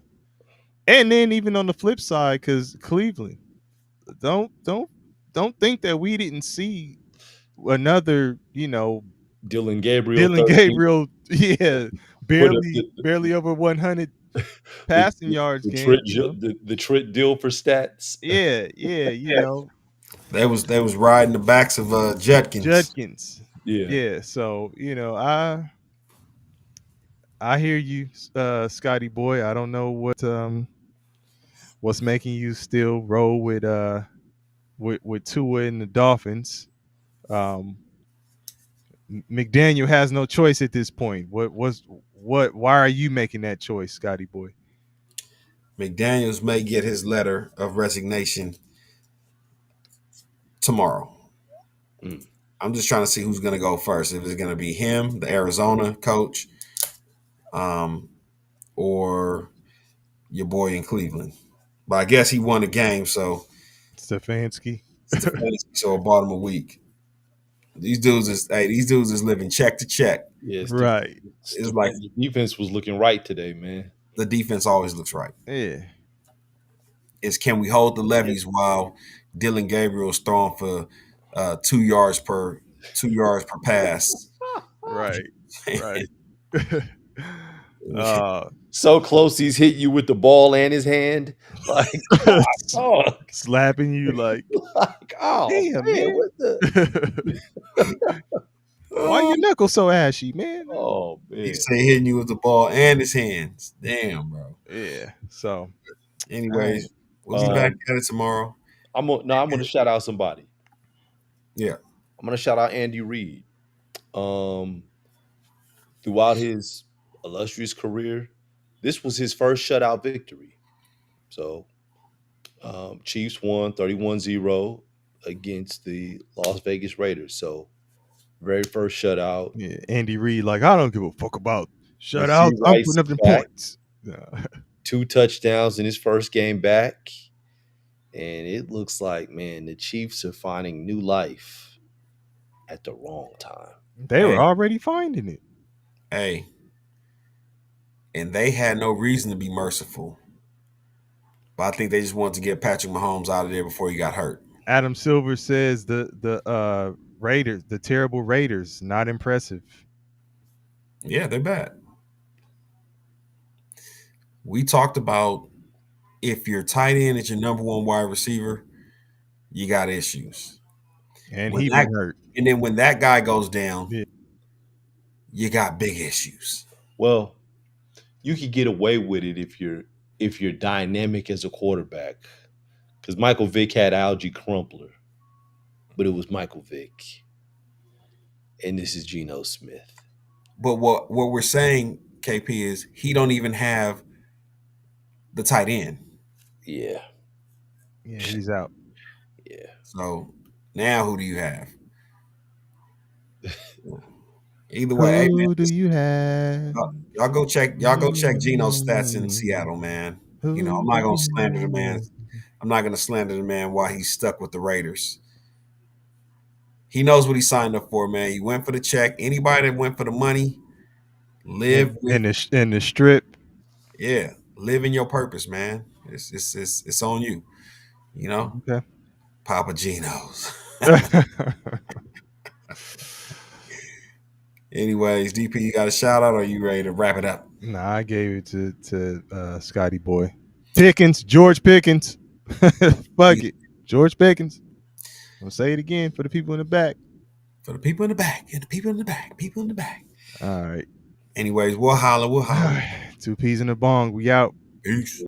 And then even on the flip side, because Cleveland, don't think that we didn't see another, Dylan Gabriel. Yeah, barely over 100 passing yards game. The Trent Dilfer stats. Yeah, They was riding the backs of Judkins. Yeah. So I hear you, Scotty Boy. I don't know what's making you still roll with Tua and the Dolphins. McDaniel has no choice at this point. Why are you making that choice, Scotty Boy? McDaniels may get his letter of resignation tomorrow. I'm just trying to see who's going to go first. If it's going to be him, the Arizona coach, or your boy in Cleveland. But I guess he won the game, so Stefanski. So it bought him a week. These dudes is living check to check. Yes, right. It's like the defense was looking right today, man. The defense always looks right. Yeah. Can we hold the levies while Dylan Gabriel's throwing for 2 yards per pass? Right. So close he's hit you with the ball and his hand, like slapping you like oh damn, man. What the why your knuckles so ashy, man? Oh man, he's hitting you with the ball and his hands. Damn, bro. Yeah. So anyways, we'll be back at it tomorrow. I'm gonna shout out somebody. Yeah, I'm gonna shout out Andy Reid. Throughout his illustrious career, this was his first shutout victory. So Chiefs won 31-0 against the Las Vegas Raiders. So very first shutout. Yeah, Andy Reid, like, I don't give a fuck about shutouts. I'm putting up the points. 2 touchdowns in his first game back. And it looks like, man, the Chiefs are finding new life at the wrong time. They were already finding it. Hey. And they had no reason to be merciful. But I think they just wanted to get Patrick Mahomes out of there before he got hurt. Adam Silver says the Raiders, the terrible Raiders, not impressive. Yeah, they're bad. We talked about if your tight end is your number one wide receiver, you got issues. And he been hurt. And then when that guy goes down, you got big issues. Well, you could get away with it if you're dynamic as a quarterback. Because Michael Vick had Algie Crumpler, but it was Michael Vick. And this is Geno Smith. But what we're saying, KP, is he don't even have the tight end. Yeah. Yeah, he's out. Yeah. So now who do you have? Either way, who do you have? Y'all go check Geno's stats in Seattle, man. I'm not gonna slander the man. I'm not gonna slander the man while he's stuck with the Raiders. He knows what he signed up for, man. He went for the check. Anybody that went for the money, Live in with, the strip. yeah, live in your purpose, man. It's on you. You know, Okay. Papa Gino's. Anyways, DP, you got a shout out, or are you ready to wrap it up? Nah, I gave it to Scotty Boy. Pickens, George Pickens. Fuck it. George Pickens. I'll say it again for the people in the back. For the people in the back, and the people in the back, people in the back. All right. Anyways, we'll holler. All right. 2 peas in a bong. We out. Peace.